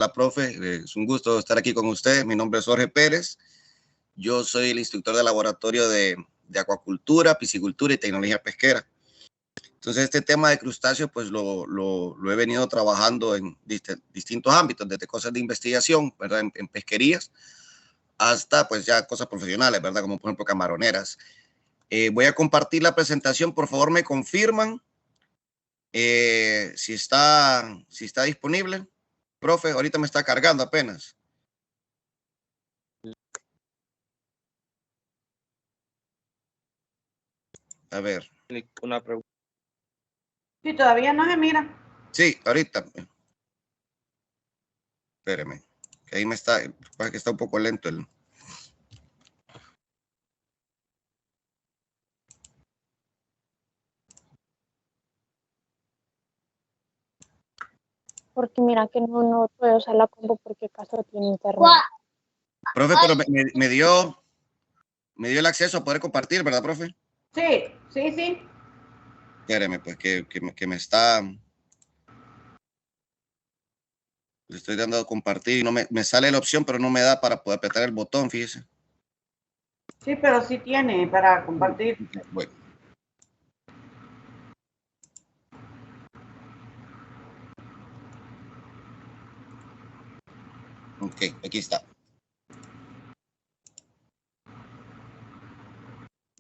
Hola, profe. Es un gusto estar aquí con usted. Mi nombre es Jorge Pérez. Yo soy el instructor del laboratorio de acuacultura, piscicultura y tecnología pesquera. Entonces, este tema de crustáceos, pues lo he venido trabajando en distintos ámbitos, desde cosas de investigación, ¿verdad? En pesquerías, hasta pues ya cosas profesionales, ¿verdad? Como por ejemplo camaroneras. Voy a compartir la presentación. Por favor, me confirman si está disponible. Profe, ahorita me está cargando apenas. A ver. Una pregunta. Sí, todavía no se mira. Sí, ahorita. Espéreme. Que ahí me está, que está un poco lento el. Porque mira que no puedo usar la compu porque Castro tiene internet. Profe, pero me dio el acceso a poder compartir, ¿verdad, profe? Sí. Espéreme, pues que me está. Le estoy dando a compartir y no me sale la opción, pero no me da para poder apretar el botón, fíjese. Sí, pero sí tiene para compartir. Bueno. Ok, aquí está.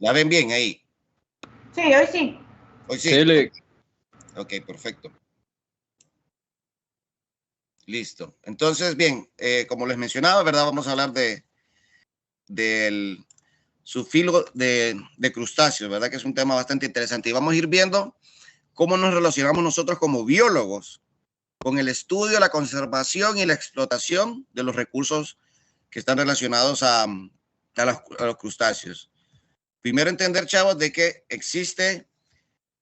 ¿La ven bien ahí? Sí, hoy sí. Hoy sí. Sí. Ok, perfecto. Listo. Entonces, bien, como les mencionaba, ¿verdad? Vamos a hablar del subfilo de crustáceos, ¿verdad? Que es un tema bastante interesante. Y vamos a ir viendo cómo nos relacionamos nosotros como biólogos con el estudio, la conservación y la explotación de los recursos que están relacionados a los crustáceos. Primero entender, chavos, de que existe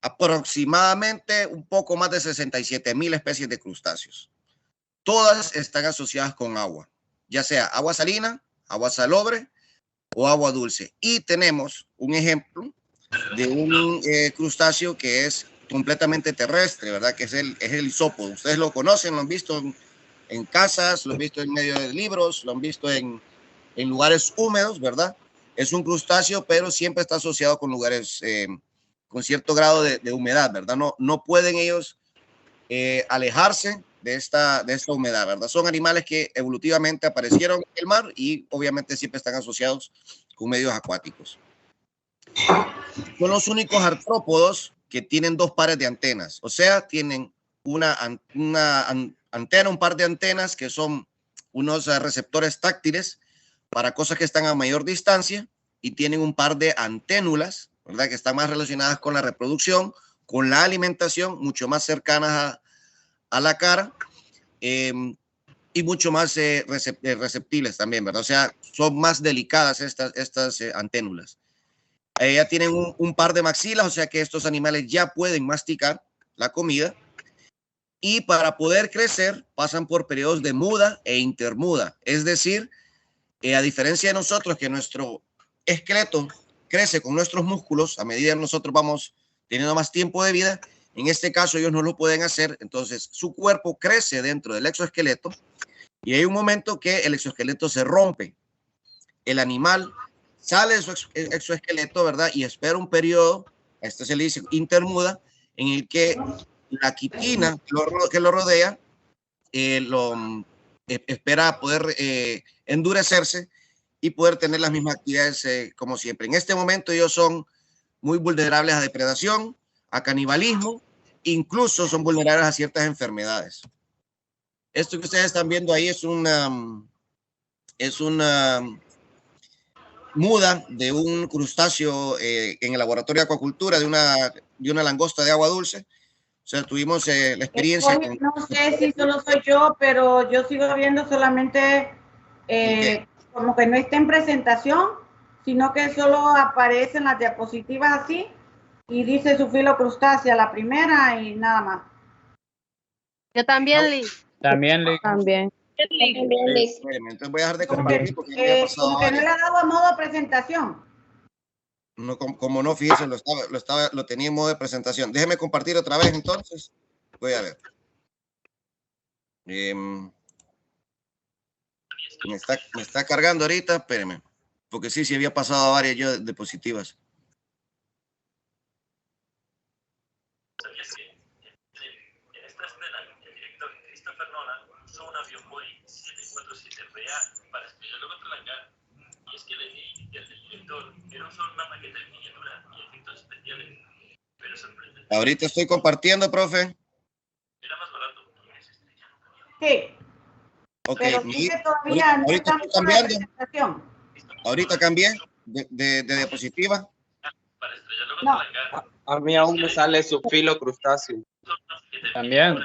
aproximadamente un poco más de 67,000 especies de crustáceos. Todas están asociadas con agua, ya sea agua salina, agua salobre o agua dulce. Y tenemos un ejemplo de un crustáceo que es completamente terrestre, ¿verdad? Que es el isópodo. Ustedes lo conocen, lo han visto en casas, lo han visto en medio de libros, lo han visto en lugares húmedos, ¿verdad? Es un crustáceo, pero siempre está asociado con lugares con cierto grado de humedad, ¿verdad? No pueden ellos alejarse de esta humedad, ¿verdad? Son animales que evolutivamente aparecieron en el mar y obviamente siempre están asociados con medios acuáticos. Son los únicos artrópodos que tienen dos pares de antenas, o sea, tienen una antena, un par de antenas que son unos receptores táctiles para cosas que están a mayor distancia y tienen un par de anténulas, ¿verdad? Que están más relacionadas con la reproducción, con la alimentación, mucho más cercanas a la cara y mucho más receptibles también, ¿verdad? O sea, son más delicadas estas anténulas. Ya tienen un par de maxilas, o sea que estos animales ya pueden masticar la comida y para poder crecer pasan por periodos de muda e intermuda. Es decir, a diferencia de nosotros que nuestro esqueleto crece con nuestros músculos a medida que nosotros vamos teniendo más tiempo de vida, en este caso ellos no lo pueden hacer, entonces su cuerpo crece dentro del exoesqueleto y hay un momento que el exoesqueleto se rompe. El animal sale de su exoesqueleto, ¿verdad? Y espera un periodo, a esto se le dice intermuda, en el que la quitina que lo rodea espera poder endurecerse y poder tener las mismas actividades como siempre. En este momento ellos son muy vulnerables a depredación, a canibalismo, incluso son vulnerables a ciertas enfermedades. Esto que ustedes están viendo ahí es una muda de un crustáceo en el laboratorio de acuacultura de una langosta de agua dulce. O sea, tuvimos la experiencia. No sé si solo soy yo, pero yo sigo viendo solamente como que no está en presentación, sino que solo aparecen las diapositivas así y dice subfilo crustácea la primera y nada más. Yo también, Liz. También, Liz. También. Entonces voy a dejar de compartir porque me ha pasado como que no le ha dado a modo de presentación. No, como no, fíjese, lo tenía en modo de presentación. Déjeme compartir otra vez entonces. Voy a ver. Me está cargando ahorita, espérenme. Porque sí había pasado a varias yo de positivas. ¿Sabías que en esta escena el director Christopher Nolan usó un avión Boeing 747-BA para estrellarlo contra el hangar? Y es que la idea inicial del director era usar una maqueta en miniatura y efectos especiales. Pero sorprendente. Ahorita estoy compartiendo, profe. Era más barato. Sí, Ok, pero sigue todavía no ahorita estamos estoy con la cambiando. presentación. Ahorita cambié de diapositiva. Para estrellarlo contra No. el hangar. A mí aún me sale subfilo crustáceo. También.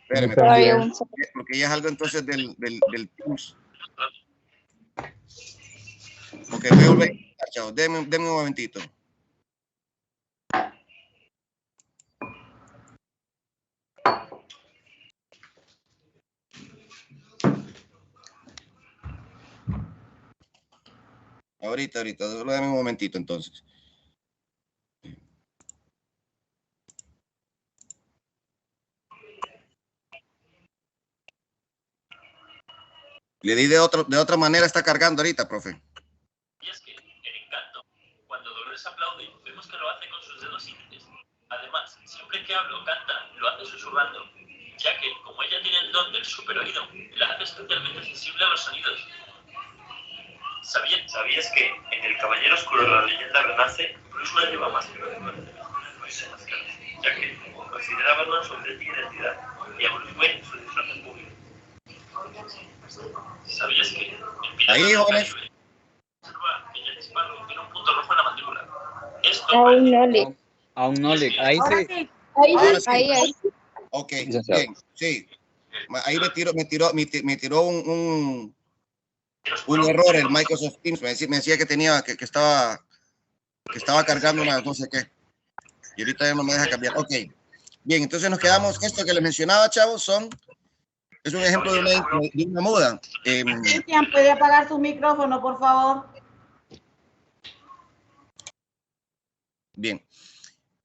Espérenme, Todavía un porque ya es algo entonces del Teams. Ok, voy a volver a intentar, chavos. Denme un momentito. Ahorita, solo dame un momentito entonces. Le di de otra manera, está cargando ahorita, profe. Y es que, en Encanto, cuando Dolores aplaude, vemos que lo hace con sus dedos índices. Además, siempre que habla o canta, lo hace susurrando, ya que, como ella tiene el don del superoído, la hace especialmente sensible a los sonidos. ¿Sabías que en El Caballero Oscuro de la leyenda renace, Bruce no lleva máscara ya que considera a Batman su auténtica identidad y a Bruce Wayne su disfraz en público? ¿Sabías que Ahí, jóvenes. Ella Sparrow tiene un punto rojo en la mandíbula? Esto Aún no le. Aún no le. Ahí Ahora sí. sí, Ahora sí. Ahí. Ok, Licenciado. bien, sí. Ahí me tiró un error el Microsoft Teams. Me decía que estaba cargando una no sé qué. Y ahorita ya no me deja cambiar. Ok. Bien, entonces nos quedamos. Esto que les mencionaba, chavos, es un ejemplo de una muda. Cristian, ¿puede apagar su micrófono, por favor? Bien.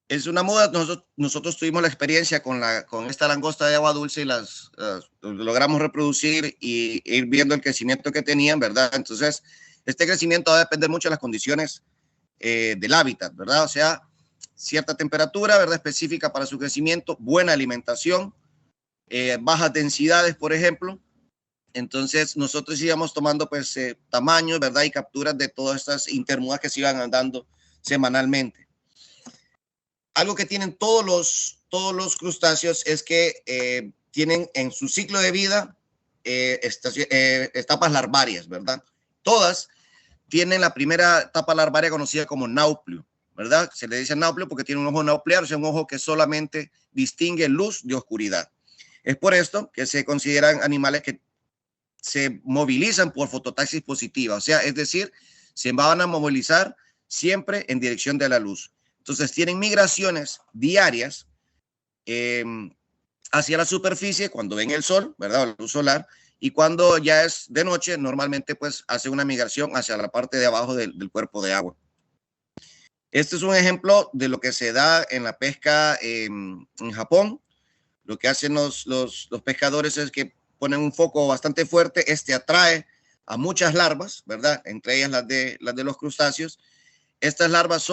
Es una muda. Nosotros tuvimos la experiencia con esta langosta de agua dulce y las logramos reproducir y ir viendo el crecimiento que tenían, ¿verdad? Entonces, este crecimiento va a depender mucho de las condiciones del hábitat, ¿verdad? O sea, cierta temperatura, ¿verdad? Específica para su crecimiento, buena alimentación, bajas densidades, por ejemplo. Entonces, nosotros íbamos tomando, pues, tamaños, ¿verdad? Y capturas de todas estas intermudas que se iban dando semanalmente. Algo que tienen todos los crustáceos es que tienen en su ciclo de vida etapas larvarias, ¿verdad? Todas tienen la primera etapa larvaria conocida como nauplio, ¿verdad? Se le dice nauplio porque tiene un ojo naupliar, o sea, un ojo que solamente distingue luz de oscuridad. Es por esto que se consideran animales que se movilizan por fototaxis positiva, o sea, es decir, se van a movilizar siempre en dirección de la luz. Entonces tienen migraciones diarias hacia la superficie cuando ven el sol, ¿verdad? La luz solar. Y cuando ya es de noche, normalmente pues hace una migración hacia la parte de abajo del cuerpo de agua. Este es un ejemplo de lo que se da en la pesca en Japón. Lo que hacen los pescadores es que ponen un foco bastante fuerte. Atrae a muchas larvas, ¿verdad? Entre ellas las de los crustáceos. Estas larvas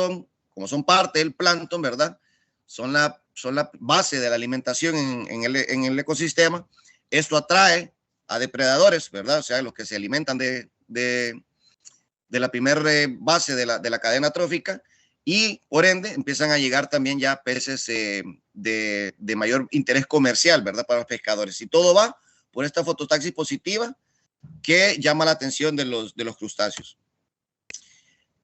como son parte del plancton, ¿verdad? Son la base de la alimentación en el ecosistema. Esto atrae a depredadores, ¿verdad? O sea, los que se alimentan de la primera base de la cadena trófica, y por ende empiezan a llegar también ya peces de mayor interés comercial, ¿verdad? Para los pescadores. Y todo va por esta fototaxis positiva que llama la atención de los crustáceos.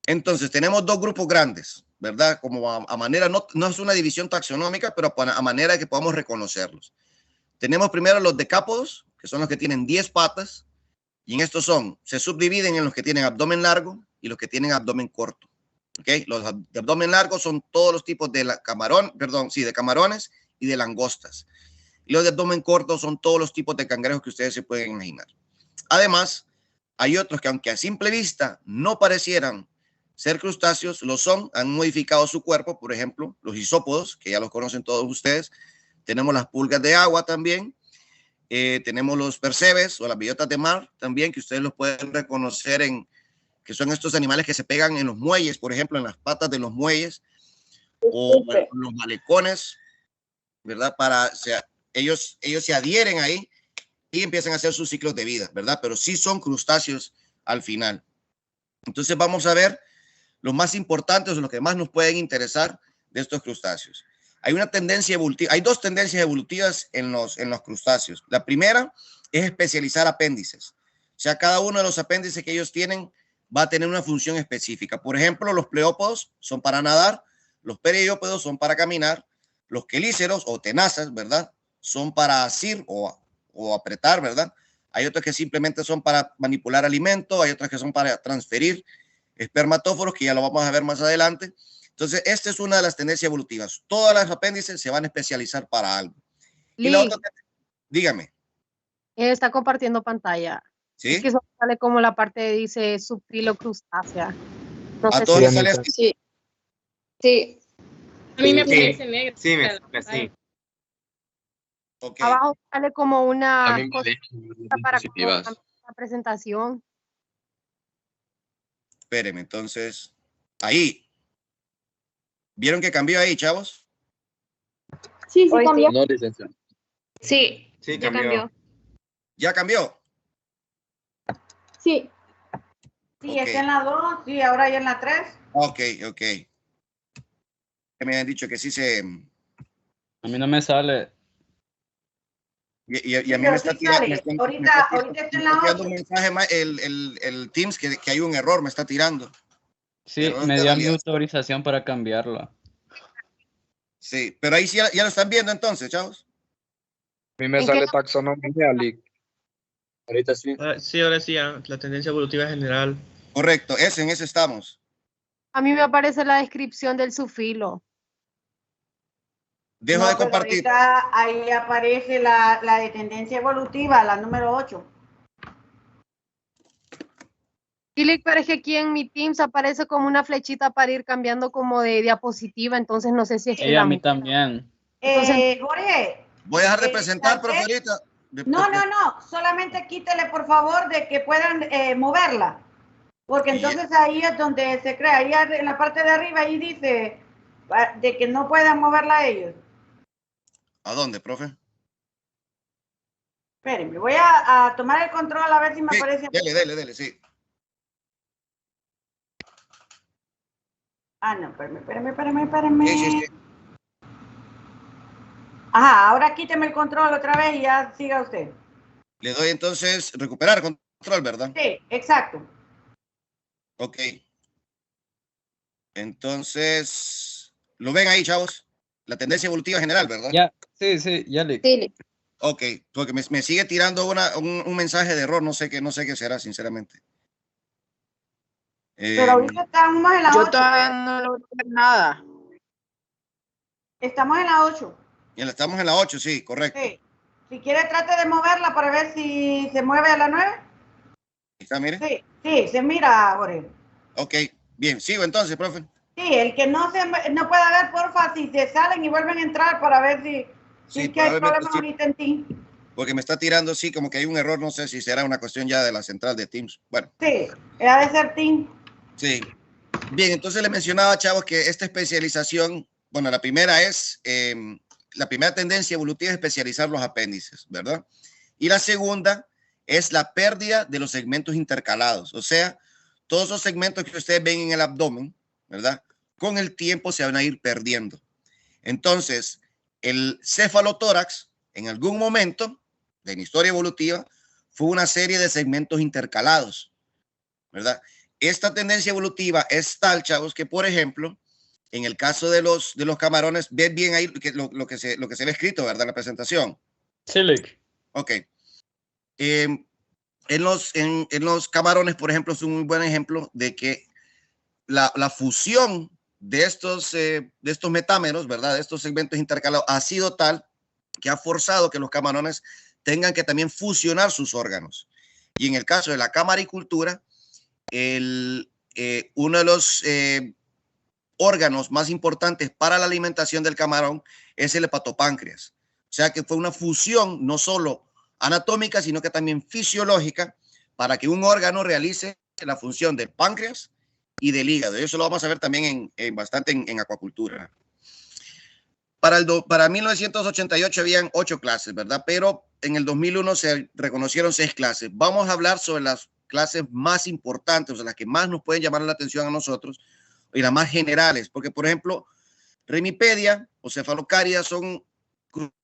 Entonces, tenemos dos grupos grandes, ¿verdad? Como a manera, no es una división taxonómica, pero a manera que podamos reconocerlos. Tenemos primero los decápodos, que son los que tienen 10 patas, y en estos se subdividen en los que tienen abdomen largo y los que tienen abdomen corto. ¿Okay? Los de abdomen largo son todos los tipos de camarones y de langostas. Y los de abdomen corto son todos los tipos de cangrejos que ustedes se pueden imaginar. Además, hay otros que aunque a simple vista no parecieran ser crustáceos, lo son, han modificado su cuerpo, por ejemplo, los isópodos, que ya los conocen todos ustedes. Tenemos las pulgas de agua también. Tenemos los percebes o las bellotas de mar también, que ustedes los pueden reconocer que son estos animales que se pegan en los muelles, por ejemplo, en las patas de los muelles o en los malecones, ¿verdad? Ellos se adhieren ahí y empiezan a hacer sus ciclos de vida, ¿verdad? Pero sí son crustáceos al final. Entonces vamos a ver los más importantes o los que más nos pueden interesar de estos crustáceos. Hay una tendencia evolutiva, hay dos tendencias evolutivas en los crustáceos. La primera es especializar apéndices. O sea, cada uno de los apéndices que ellos tienen va a tener una función específica. Por ejemplo, los pleópodos son para nadar, los periópodos son para caminar, los quelíceros o tenazas, ¿verdad? Son para asir o apretar, ¿verdad? Hay otros que simplemente son para manipular alimento, hay otros que son para transferir espermatóforos, que ya lo vamos a ver más adelante. Entonces, esta es una de las tendencias evolutivas. Todas las apéndices se van a especializar para algo. Y la otra, dígame. Está compartiendo pantalla. ¿Sí? Es que eso sale como la parte dice subfilo crustácea. No ¿A sé todos si- les sale así? Sí. Sí. A mí me Sí. parece negro. Sí, sí. Ok. Abajo sale como una A mí me cosa dejan para positivas. la presentación. Espérenme, entonces. Ahí. ¿Vieron que cambió ahí, chavos? Sí, sí Hoy cambió. No, licenciado. Sí, Sí, ya cambió. cambió. ¿Ya cambió? Sí. Sí, Ok. está en la 2, sí, ahora ya en la 3. Ok. Que me han dicho que sí se... A mí no me sale. Y a mí Pero me está sí tirando... sale. Ahorita está en la 8. un mensaje más, el Teams que hay un error, me está tirando. Sí, Error me de dio mi realidad. autorización para cambiarlo. Sí, pero ahí sí ya lo están viendo entonces, chavos. A mí me ¿En sale qué? taxonomía, Lick. Ahorita sí. Sí, ahora sí, la tendencia evolutiva general. Correcto, en ese estamos. A mí me aparece la descripción del subfilo. Dejo de compartir. Ahorita ahí aparece la de tendencia evolutiva, la número 8. Philip, pero es que aquí en mi Teams aparece como una flechita para ir cambiando como de diapositiva, entonces no sé si es que Sí, a mí también. Entonces- Jorge. Voy a dejar de presentar, tal vez- profe, ahorita. No, solamente quítele por favor de que puedan moverla, porque entonces ahí es donde se crea, ahí en la parte de arriba, ahí dice de que no puedan moverla ellos. ¿A dónde, profe? Espérenme, voy a tomar el control a ver si me Sí, aparece. dele, sí. Ah, no, espérenme. Sí. Ajá, ahora quíteme el control otra vez y ya siga usted. Le doy entonces recuperar control, ¿verdad? Sí, exacto. Ok. Entonces, ¿lo ven ahí, chavos? La tendencia evolutiva general, ¿verdad? Ya, sí, ya le. Sí. Ok, porque me sigue tirando un mensaje de error, no sé qué será, sinceramente. Pero ahorita estamos en la 8. Yo todavía no logro ver nada. Estamos en la 8. Estamos en la 8, sí, correcto. Sí. Si quiere, trate de moverla para ver si se mueve a la 9. ¿Está, mire? Sí, se mira, Jorge. Ok, bien, sigo entonces, profe. Sí, el que no pueda ver, porfa, si se salen y vuelven a entrar para ver si Sí, es que hay probablemente problemas sí. ahorita en ti. Porque me está tirando, sí, como que hay un error, no sé si será una cuestión ya de la central de Teams. Bueno. Sí, ha de ser Team. Sí. Bien, entonces le mencionaba, chavos, que esta especialización, bueno, la primera tendencia evolutiva es especializar los apéndices, ¿verdad? Y la segunda es la pérdida de los segmentos intercalados, o sea, todos esos segmentos que ustedes ven en el abdomen, ¿verdad? Con el tiempo se van a ir perdiendo. Entonces, el cefalotórax, en algún momento de la historia evolutiva, fue una serie de segmentos intercalados, ¿verdad? Esta tendencia evolutiva es tal, chavos, que, por ejemplo, en el caso de los camarones, ven bien ahí lo que se ve escrito, ¿verdad? En la presentación. Sí, Lick. Ok. En los camarones, por ejemplo, es un muy buen ejemplo de que la fusión de estos metámeros, ¿verdad? De estos segmentos intercalados ha sido tal que ha forzado que los camarones tengan que también fusionar sus órganos. Y en el caso de la camaricultura, uno de los órganos más importantes para la alimentación del camarón es el hepatopáncreas. O sea que fue una fusión no solo anatómica, sino que también fisiológica, para que un órgano realice la función del páncreas y del hígado. Eso lo vamos a ver también bastante en acuacultura. Para 1988 habían 8 clases, ¿verdad? Pero en el 2001 se reconocieron 6 clases. Vamos a hablar sobre las clases más importantes, o sea, las que más nos pueden llamar la atención a nosotros y las más generales, porque, por ejemplo, Remipedia o cefalocáridas son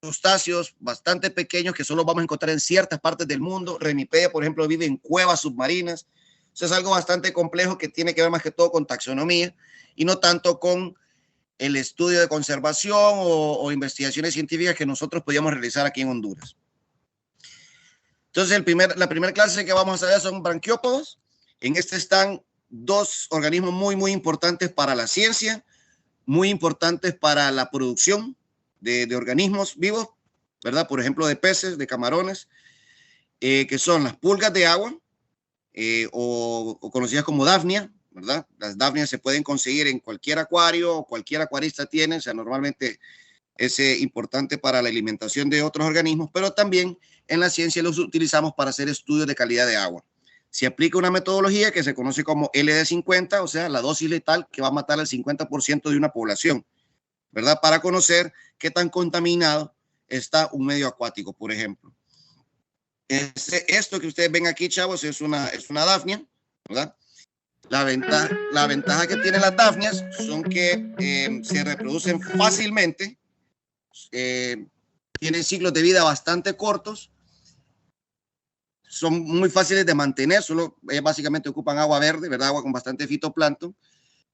crustáceos bastante pequeños que solo vamos a encontrar en ciertas partes del mundo. Remipedia, por ejemplo, vive en cuevas submarinas. Eso es algo bastante complejo que tiene que ver más que todo con taxonomía y no tanto con el estudio de conservación o investigaciones científicas que nosotros podíamos realizar aquí en Honduras. Entonces, la primera clase que vamos a ver son branquiópodos. En este están 2 organismos muy importantes para la ciencia, muy importantes para la producción de organismos vivos, ¿verdad? Por ejemplo, de peces, de camarones, que son las pulgas de agua, o conocidas como Daphnia, ¿verdad? Las Daphnias se pueden conseguir en cualquier acuario, cualquier acuarista tiene, o sea, normalmente es importante para la alimentación de otros organismos, pero también en la ciencia los utilizamos para hacer estudios de calidad de agua. Se aplica una metodología que se conoce como LD50, o sea, la dosis letal que va a matar al 50% de una población, ¿verdad? Para conocer qué tan contaminado está un medio acuático, por ejemplo. Esto que ustedes ven aquí, chavos, es una Daphnia, ¿verdad? La ventaja que tienen las Daphnias son que se reproducen fácilmente, tienen ciclos de vida bastante cortos, son muy fáciles de mantener, solo básicamente ocupan agua verde, ¿verdad? Agua con bastante fitoplancton.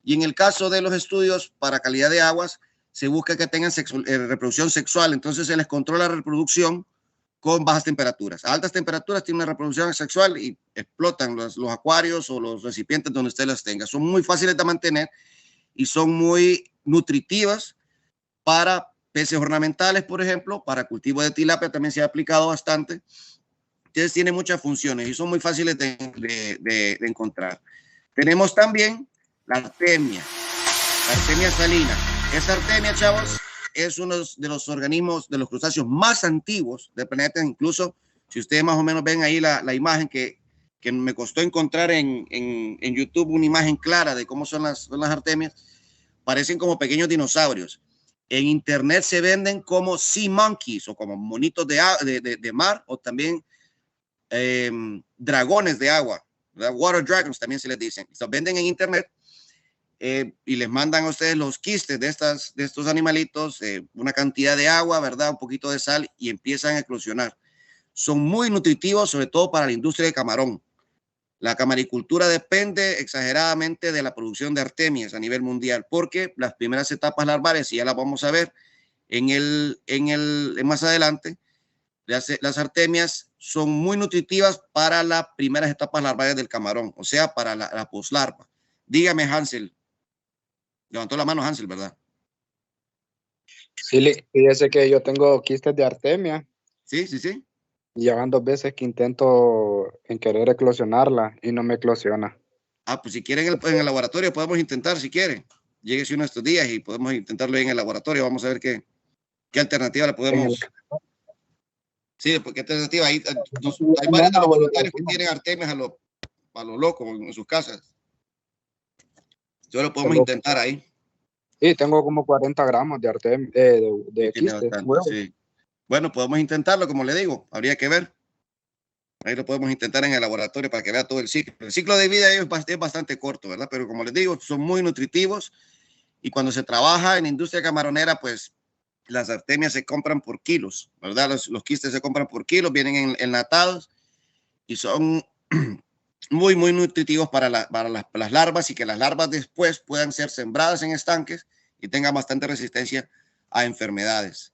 Y en el caso de los estudios para calidad de aguas, se busca que tengan reproducción sexual, entonces se les controla la reproducción con bajas temperaturas. A altas temperaturas tienen una reproducción sexual y explotan los acuarios o los recipientes donde usted los tenga. Son muy fáciles de mantener y son muy nutritivas para peces ornamentales, por ejemplo, para cultivo de tilapia también se ha aplicado bastante. Entonces tiene muchas funciones y son muy fáciles de encontrar. Tenemos también la artemia salina. Esta artemia, chavos, es uno de los organismos, de los crustáceos más antiguos del planeta. Incluso, si ustedes más o menos ven ahí la imagen que me costó encontrar en YouTube, una imagen clara de cómo son las artemias, parecen como pequeños dinosaurios. En internet se venden como sea monkeys o como monitos de mar, o también dragones de agua, ¿verdad? Water dragons también se les dicen. Se venden en internet. Y les mandan a ustedes los quistes de estos animalitos, una cantidad de agua, ¿verdad? Un poquito de sal y empiezan a eclosionar. Son muy nutritivos, sobre todo para la industria de camarón. La camaricultura depende exageradamente de la producción de artemias a nivel mundial, porque las primeras etapas larvales, y ya las vamos a ver más adelante, las artemias son muy nutritivas para las primeras etapas larvales del camarón, o sea, para la poslarva. Dígame, Hansel. Levantó la mano Hansel, ¿verdad? Sí, fíjese que yo tengo quistes de artemia. Sí. Y ya van 2 veces que intento en querer eclosionarla y no me eclosiona. Pues si quieren en el laboratorio podemos intentar, si quieren. Lléguese uno de estos días y podemos intentarlo ahí en el laboratorio. Vamos a ver qué alternativa le podemos... Sí, porque alternativa hay varios de los voluntarios que tienen artemias a lo loco en sus casas. Yo lo podemos intentar ahí. Sí, tengo como 40 gramos de artemia, de quiste, sí. Bueno, podemos intentarlo, como le digo, habría que ver. Ahí lo podemos intentar en el laboratorio para que vea todo el ciclo. El ciclo de vida de ellos es bastante corto, ¿verdad? Pero como les digo, son muy nutritivos y cuando se trabaja en la industria camaronera, pues las artemias se compran por kilos, ¿verdad? Los quistes se compran por kilos, vienen enlatados y son muy nutritivos para las larvas y que las larvas después puedan ser sembradas en estanques y tengan bastante resistencia a enfermedades.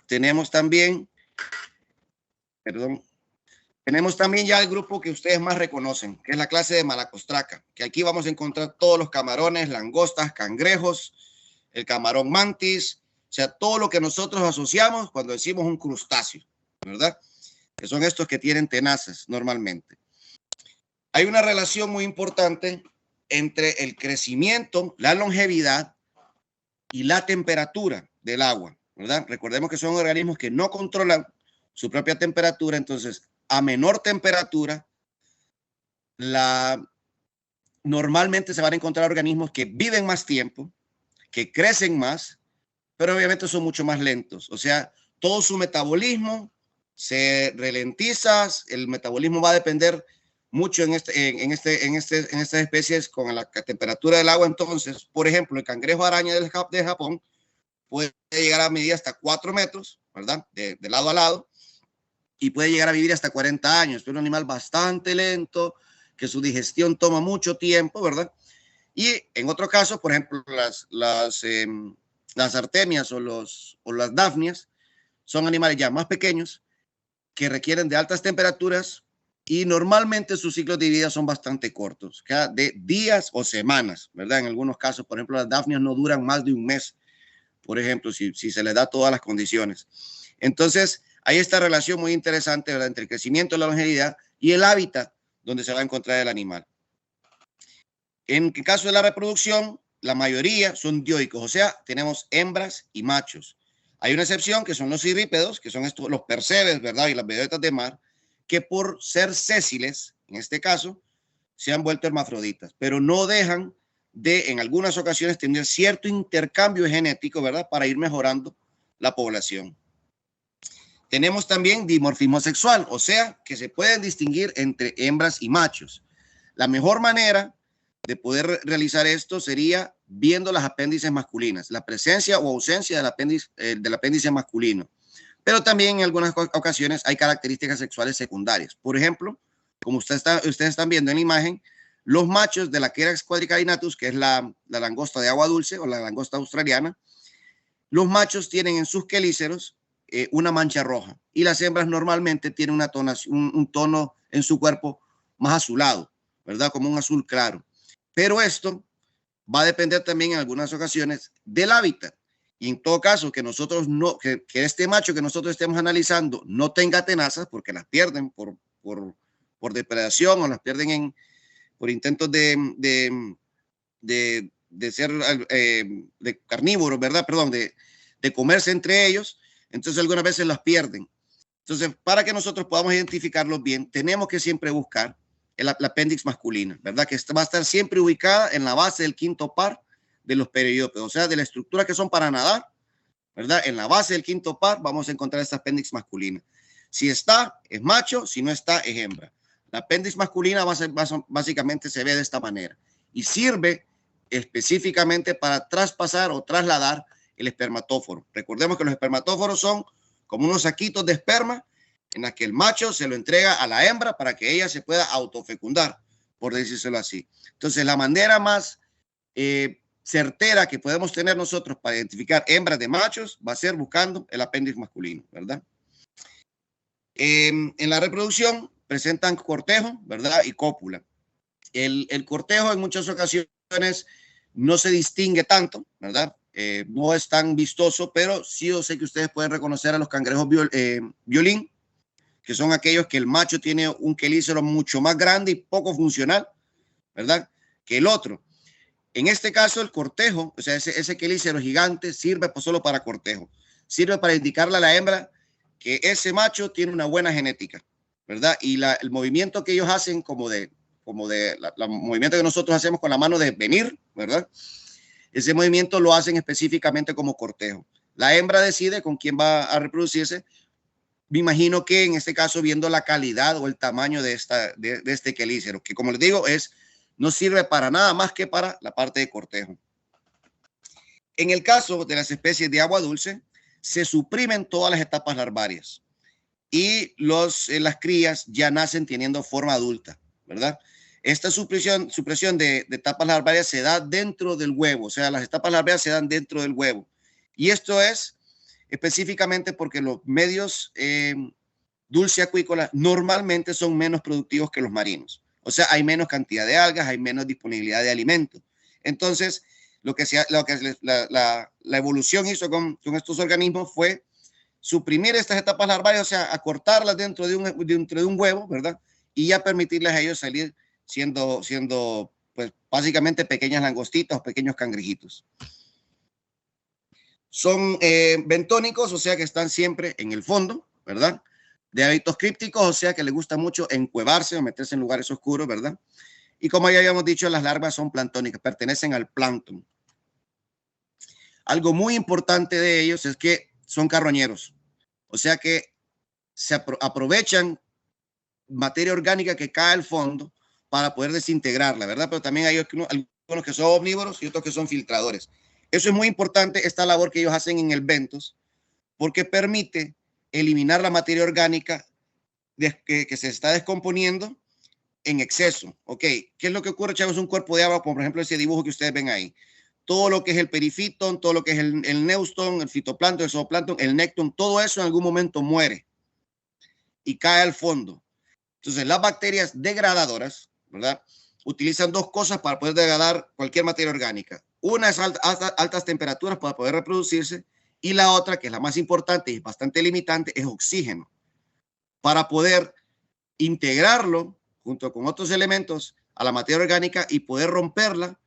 Tenemos también ya el grupo que ustedes más reconocen, que es la clase de Malacostraca, que aquí vamos a encontrar todos los camarones, langostas, cangrejos, el camarón mantis, o sea, todo lo que nosotros asociamos cuando decimos un crustáceo, ¿verdad? Que son estos que tienen tenazas normalmente. Hay una relación muy importante entre el crecimiento, la longevidad y la temperatura del agua, ¿verdad? Recordemos que son organismos que no controlan su propia temperatura, entonces a menor temperatura, normalmente se van a encontrar organismos que viven más tiempo, que crecen más, pero obviamente son mucho más lentos. O sea, todo su metabolismo se ralentiza, el metabolismo va a depender mucho en estas especies con la temperatura del agua. Entonces, por ejemplo, el cangrejo araña de Japón puede llegar a medir hasta 4 metros, ¿verdad? De lado a lado, y puede llegar a vivir hasta 40 años. Es un animal bastante lento, que su digestión toma mucho tiempo, ¿verdad? Y en otro caso, por ejemplo, las artemias o las dafnias son animales ya más pequeños que requieren de altas temperaturas y normalmente sus ciclos de vida son bastante cortos, de días o semanas, ¿verdad? En algunos casos, por ejemplo, las dafnias no duran más de un mes, por ejemplo, si se les da todas las condiciones. Entonces, hay esta relación muy interesante, ¿verdad?, entre el crecimiento, la longevidad y el hábitat donde se va a encontrar el animal. En el caso de la reproducción, la mayoría son dioicos, o sea, tenemos hembras y machos. Hay una excepción que son los cirrípedos, que son los percebes, ¿verdad?, y las vedetas de mar, que por ser sésiles, en este caso, se han vuelto hermafroditas, pero no dejan de, en algunas ocasiones, tener cierto intercambio genético, ¿verdad?, para ir mejorando la población. Tenemos también dimorfismo sexual, o sea, que se pueden distinguir entre hembras y machos. La mejor manera de poder realizar esto sería viendo las apéndices masculinas, la presencia o ausencia del apéndice masculino. Pero también en algunas ocasiones hay características sexuales secundarias. Por ejemplo, como ustedes están viendo en la imagen, los machos de la Querax quadricarinatus, que es la langosta de agua dulce o la langosta australiana, los machos tienen en sus quelíceros una mancha roja y las hembras normalmente tienen un tono en su cuerpo más azulado, ¿verdad? Como un azul claro. Pero esto va a depender también en algunas ocasiones del hábitat. Y en todo caso, que este macho que nosotros estemos analizando no tenga tenazas, porque las pierden por depredación o las pierden por intentos de ser de carnívoros, ¿verdad? Perdón, de comerse entre ellos. Entonces algunas veces las pierden. Entonces, para que nosotros podamos identificarlos bien, tenemos que siempre buscar el apéndice masculina, ¿verdad? Que va a estar siempre ubicada en la base del quinto par de los periópedos, o sea, de la estructura que son para nadar, ¿verdad? En la base del quinto par vamos a encontrar esta apéndice masculina. Si está, es macho, si no está, es hembra. La apéndice masculina básicamente se ve de esta manera y sirve específicamente para traspasar o trasladar el espermatóforo. Recordemos que los espermatóforos son como unos saquitos de esperma en la que el macho se lo entrega a la hembra para que ella se pueda autofecundar, por decírselo así. Entonces, la manera más certera que podemos tener nosotros para identificar hembras de machos va a ser buscando el apéndice masculino, ¿verdad? En la reproducción presentan cortejo, ¿verdad? Y cópula. El cortejo en muchas ocasiones no se distingue tanto, ¿verdad? No es tan vistoso, pero sí yo sé que ustedes pueden reconocer a los cangrejos violín, que son aquellos que el macho tiene un quelícero mucho más grande y poco funcional, ¿verdad?, que el otro. En este caso, el cortejo, o sea, ese quelícero gigante sirve solo para cortejo. Sirve para indicarle a la hembra que ese macho tiene una buena genética, ¿verdad? Y el movimiento que ellos hacen como de movimiento que nosotros hacemos con la mano de venir, ¿verdad? Ese movimiento lo hacen específicamente como cortejo. La hembra decide con quién va a reproducirse. Me imagino que en este caso viendo la calidad o el tamaño de este quelícero, que como les digo no sirve para nada más que para la parte de cortejo. En el caso de las especies de agua dulce, se suprimen todas las etapas larvarias y las crías ya nacen teniendo forma adulta, ¿verdad? Esta supresión de etapas larvarias se da dentro del huevo, o sea, las etapas larvarias se dan dentro del huevo. Y esto es específicamente porque los medios dulce acuícolas normalmente son menos productivos que los marinos. O sea, hay menos cantidad de algas, hay menos disponibilidad de alimento. Entonces, la evolución hizo con estos organismos fue suprimir estas etapas larvarias, o sea, acortarlas dentro de un huevo, ¿verdad? Y ya permitirles a ellos salir siendo pues básicamente pequeñas langostitas o pequeños cangrejitos. Son bentónicos, o sea que están siempre en el fondo, ¿verdad? De hábitos crípticos, o sea que les gusta mucho encuevarse o meterse en lugares oscuros, ¿verdad? Y como ya habíamos dicho, las larvas son planctónicas, pertenecen al plancton. Algo muy importante de ellos es que son carroñeros, o sea que se aprovechan materia orgánica que cae al fondo para poder desintegrarla, ¿verdad? Pero también hay algunos que son omnívoros y otros que son filtradores. Eso es muy importante, esta labor que ellos hacen en el bentos, porque permite eliminar la materia orgánica que se está descomponiendo en exceso. Ok, ¿qué es lo que ocurre, chavos? Un cuerpo de agua, como por ejemplo ese dibujo que ustedes ven ahí. Todo lo que es el perifitón, todo lo que es el neuston, el fitoplancton, el zooplancton, el necton, todo eso en algún momento muere y cae al fondo. Entonces, las bacterias degradadoras, ¿verdad? Utilizan dos cosas para poder degradar cualquier materia orgánica. Una es altas temperaturas para poder reproducirse, y la otra, que es la más importante y bastante limitante, es oxígeno, para poder integrarlo junto con otros elementos a la materia orgánica y poder romperla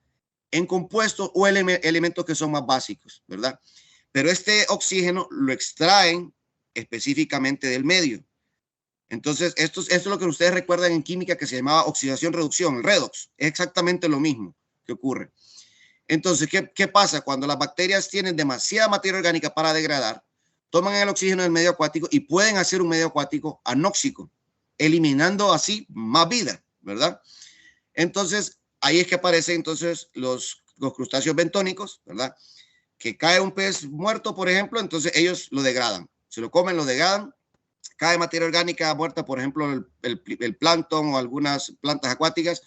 en compuestos o elementos que son más básicos, ¿verdad? Pero este oxígeno lo extraen específicamente del medio. Entonces, esto es lo que ustedes recuerdan en química que se llamaba oxidación-reducción, el redox. Es exactamente lo mismo que ocurre. Entonces, ¿qué pasa? Cuando las bacterias tienen demasiada materia orgánica para degradar, toman el oxígeno del medio acuático y pueden hacer un medio acuático anóxico, eliminando así más vida, ¿verdad? Entonces, ahí es que aparecen entonces los crustáceos bentónicos, ¿verdad? Que cae un pez muerto, por ejemplo, entonces ellos lo degradan. Se lo comen, lo degradan. Cae materia orgánica muerta, por ejemplo, el plancton o algunas plantas acuáticas.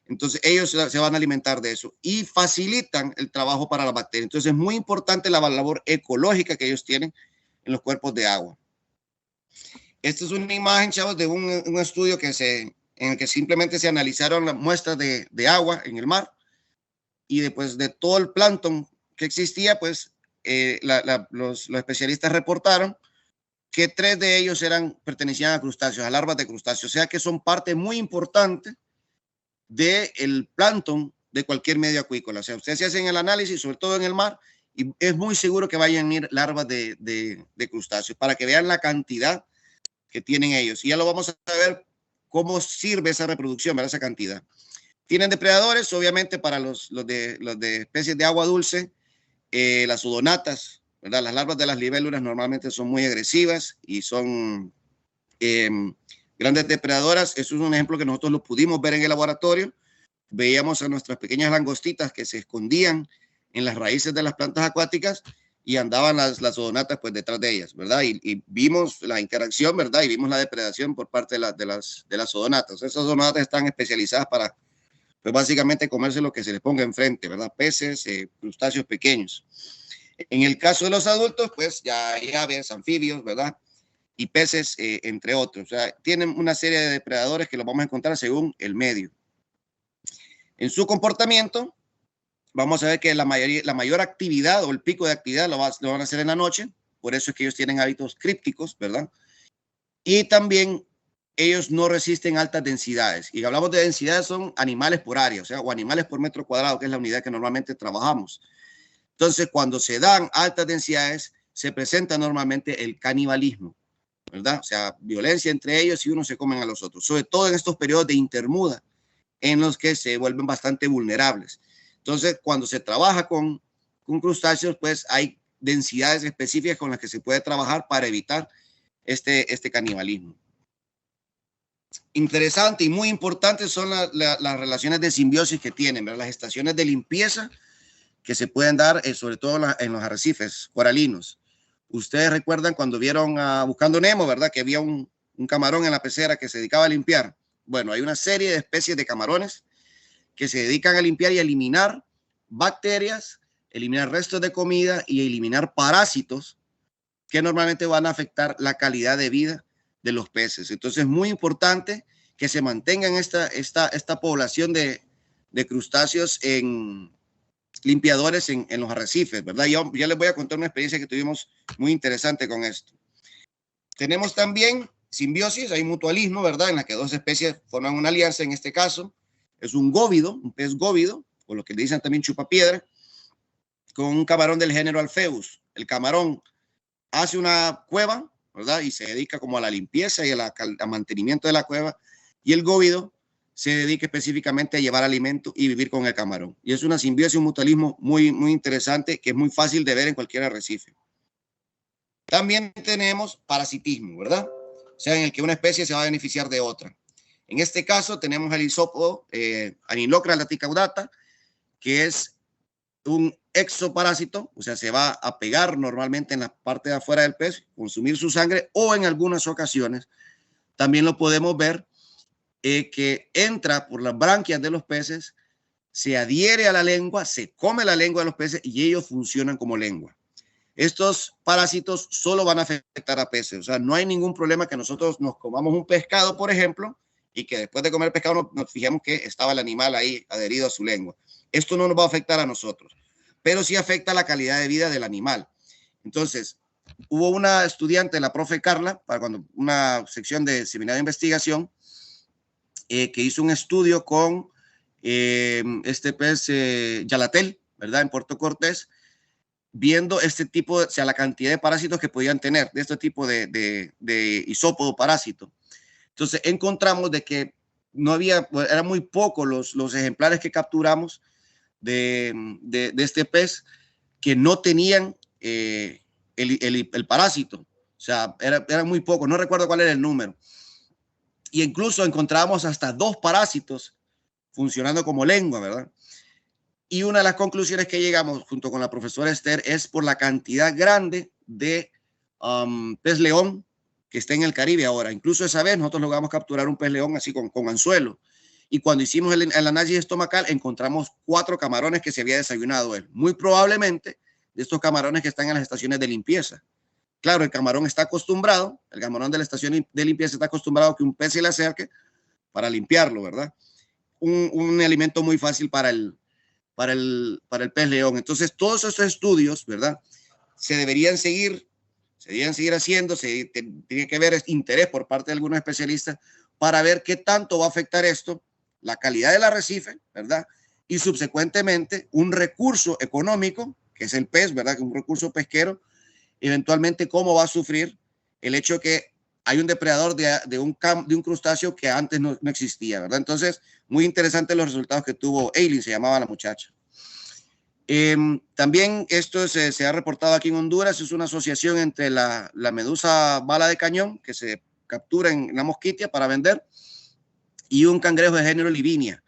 Entonces, ellos se van a alimentar de eso y facilitan el trabajo para la bacteria. Entonces, es muy importante la labor ecológica que ellos tienen en los cuerpos de agua. Esta es una imagen, chavos, de un estudio en el que simplemente se analizaron las muestras de agua en el mar y después de todo el plancton que existía, pues los especialistas reportaron que 3 de ellos pertenecían a crustáceos, a larvas de crustáceos, o sea que son parte muy importante del plancton de cualquier medio acuícola. O sea, ustedes se hacen el análisis, sobre todo en el mar, y es muy seguro que vayan a ir larvas de crustáceos para que vean la cantidad que tienen ellos. Y ya lo vamos a ver cómo sirve esa reproducción, ¿verdad? Esa cantidad. Tienen depredadores, obviamente, para los de especies de agua dulce, las odonatas, ¿verdad? Las larvas de las libélulas normalmente son muy agresivas y son grandes depredadoras. Eso es un ejemplo que nosotros lo pudimos ver en el laboratorio. Veíamos a nuestras pequeñas langostitas que se escondían en las raíces de las plantas acuáticas y andaban las odonatas pues detrás de ellas, ¿verdad? Y vimos la interacción, ¿verdad? Y vimos la depredación por parte de las odonatas. Esas odonatas están especializadas para, pues básicamente comerse lo que se les ponga enfrente, ¿verdad? Peces, crustáceos pequeños. En el caso de los adultos, pues ya hay aves, anfibios, ¿verdad? Y peces, entre otros. O sea, tienen una serie de depredadores que los vamos a encontrar según el medio. En su comportamiento, vamos a ver que la mayor actividad o el pico de actividad lo van a hacer en la noche. Por eso es que ellos tienen hábitos crípticos, ¿verdad? Y también ellos no resisten altas densidades. Y hablamos de densidades, son animales por área, o sea, o animales por metro cuadrado, que es la unidad que normalmente trabajamos. Entonces, cuando se dan altas densidades, se presenta normalmente el canibalismo, ¿verdad? O sea, violencia entre ellos y unos se comen a los otros, sobre todo en estos periodos de intermuda en los que se vuelven bastante vulnerables. Entonces, cuando se trabaja con crustáceos, pues hay densidades específicas con las que se puede trabajar para evitar este canibalismo. Interesante y muy importante son las relaciones de simbiosis que tienen, ¿verdad? Las estaciones de limpieza que se pueden dar, sobre todo en los arrecifes coralinos. Ustedes recuerdan cuando vieron Buscando Nemo, ¿verdad? Que había un camarón en la pecera que se dedicaba a limpiar. Bueno, hay una serie de especies de camarones que se dedican a limpiar y a eliminar bacterias, eliminar restos de comida y eliminar parásitos que normalmente van a afectar la calidad de vida de los peces. Entonces es muy importante que se mantengan esta población de crustáceos en limpiadores en los arrecifes, ¿verdad? Yo ya les voy a contar una experiencia que tuvimos muy interesante con esto. Tenemos también simbiosis, hay mutualismo, ¿verdad? En la que dos especies forman una alianza. En este caso es un góvido, un pez góvido, o lo que le dicen también chupapiedra, con un camarón del género Alpheus. el camarón hace una cueva, ¿verdad? Y se dedica como a la limpieza y al mantenimiento de la cueva. Y el góvido se dedica específicamente a llevar alimento y vivir con el camarón. Y es una simbiosis, un mutualismo muy, muy interesante que es muy fácil de ver en cualquier arrecife. También tenemos parasitismo, ¿verdad? O sea, en el que una especie se va a beneficiar de otra. En este caso tenemos el isópodo Anilocra laticaudata, que es un exoparásito, o sea, se va a pegar normalmente en la parte de afuera del pez, consumir su sangre, o en algunas ocasiones también lo podemos ver que entra por las branquias de los peces, se adhiere a la lengua, se come la lengua de los peces y ellos funcionan como lengua. Estos parásitos solo van a afectar a peces, o sea, no hay ningún problema que nosotros nos comamos un pescado, por ejemplo, y que después de comer pescado nos fijemos que estaba el animal ahí adherido a su lengua. Esto no nos va a afectar a nosotros, pero sí afecta la calidad de vida del animal. Entonces, hubo una estudiante, la profe Carla, para cuando una sección de seminario de investigación, que hizo un estudio con este pez Yalatel, ¿verdad? En Puerto Cortés, viendo este tipo, o sea, la cantidad de parásitos que podían tener, de este tipo de isópodo parásito. Entonces, encontramos de que no había, eran muy pocos los ejemplares que capturamos de este pez que no tenían el parásito. O sea, eran muy pocos, no recuerdo cuál era el número. Y incluso encontramos hasta 2 parásitos funcionando como lengua, ¿verdad? Y una de las conclusiones que llegamos junto con la profesora Esther es por la cantidad grande de pez león que está en el Caribe ahora. Incluso esa vez nosotros logramos capturar un pez león así con anzuelo. Y cuando hicimos el análisis estomacal, encontramos 4 camarones que se había desayunado él. Muy probablemente de estos camarones que están en las estaciones de limpieza. Claro, el camarón está acostumbrado, el camarón de la estación de limpieza está acostumbrado a que un pez se le acerque para limpiarlo, ¿verdad? Un alimento muy fácil para el pez león. Entonces, todos esos estudios, ¿verdad? Se deberían seguir haciendo, tiene que haber interés por parte de algunos especialistas para ver qué tanto va a afectar esto, la calidad del arrecife, ¿verdad? Y subsecuentemente un recurso económico, que es el pez, ¿verdad? Un recurso pesquero, eventualmente cómo va a sufrir el hecho que hay un depredador de un crustáceo que antes no existía, ¿verdad? Entonces, muy interesantes los resultados que tuvo Eileen, se llamaba la muchacha. También esto se ha reportado aquí en Honduras, es una asociación entre la medusa bala de cañón, que se captura en la Mosquitia para vender, y un cangrejo de género Livinia.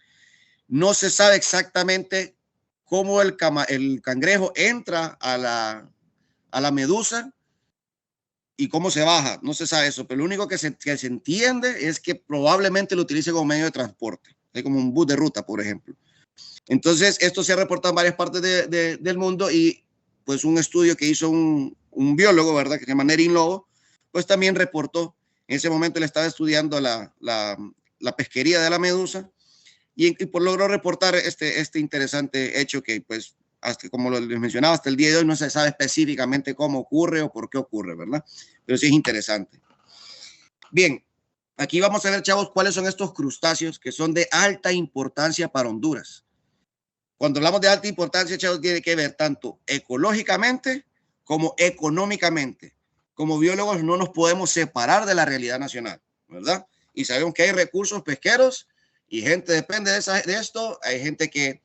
No se sabe exactamente cómo el cangrejo entra a la medusa y cómo se baja, no se sabe eso, pero lo único que se entiende es que probablemente lo utilice como medio de transporte, como un bus de ruta, por ejemplo. Entonces, esto se ha reportado en varias partes del mundo y pues un estudio que hizo un biólogo, ¿verdad? Que se llama Nerin Lobo, pues también reportó, en ese momento él estaba estudiando la pesquería de la medusa y logró reportar este interesante hecho que pues hasta como les mencionaba, hasta el día de hoy no se sabe específicamente cómo ocurre o por qué ocurre, ¿verdad? Pero sí es interesante. Bien, aquí vamos a ver, chavos, cuáles son estos crustáceos que son de alta importancia para Honduras. Cuando hablamos de alta importancia, chavos, tiene que ver tanto ecológicamente como económicamente. Como biólogos no nos podemos separar de la realidad nacional, ¿verdad? Y sabemos que hay recursos pesqueros y gente depende de esto. Hay gente que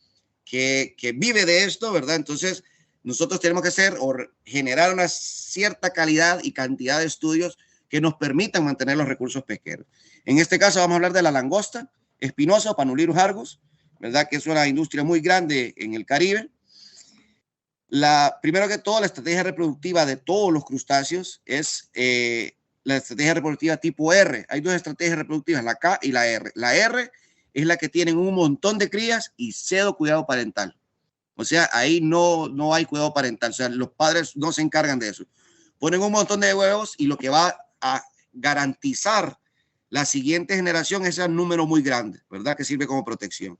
vive de esto, ¿verdad? Entonces, nosotros tenemos que generar una cierta calidad y cantidad de estudios que nos permitan mantener los recursos pesqueros. En este caso vamos a hablar de la langosta espinosa o Panulirus argus, ¿verdad? Que es una industria muy grande en el Caribe. Primero que todo, la estrategia reproductiva de todos los crustáceos es la estrategia reproductiva tipo R. Hay 2 estrategias reproductivas, la K y la R. La R es la que tienen un montón de crías y cero cuidado parental. O sea, ahí no hay cuidado parental. O sea, los padres no se encargan de eso. Ponen un montón de huevos y lo que va a garantizar la siguiente generación es un número muy grande, ¿verdad? Que sirve como protección.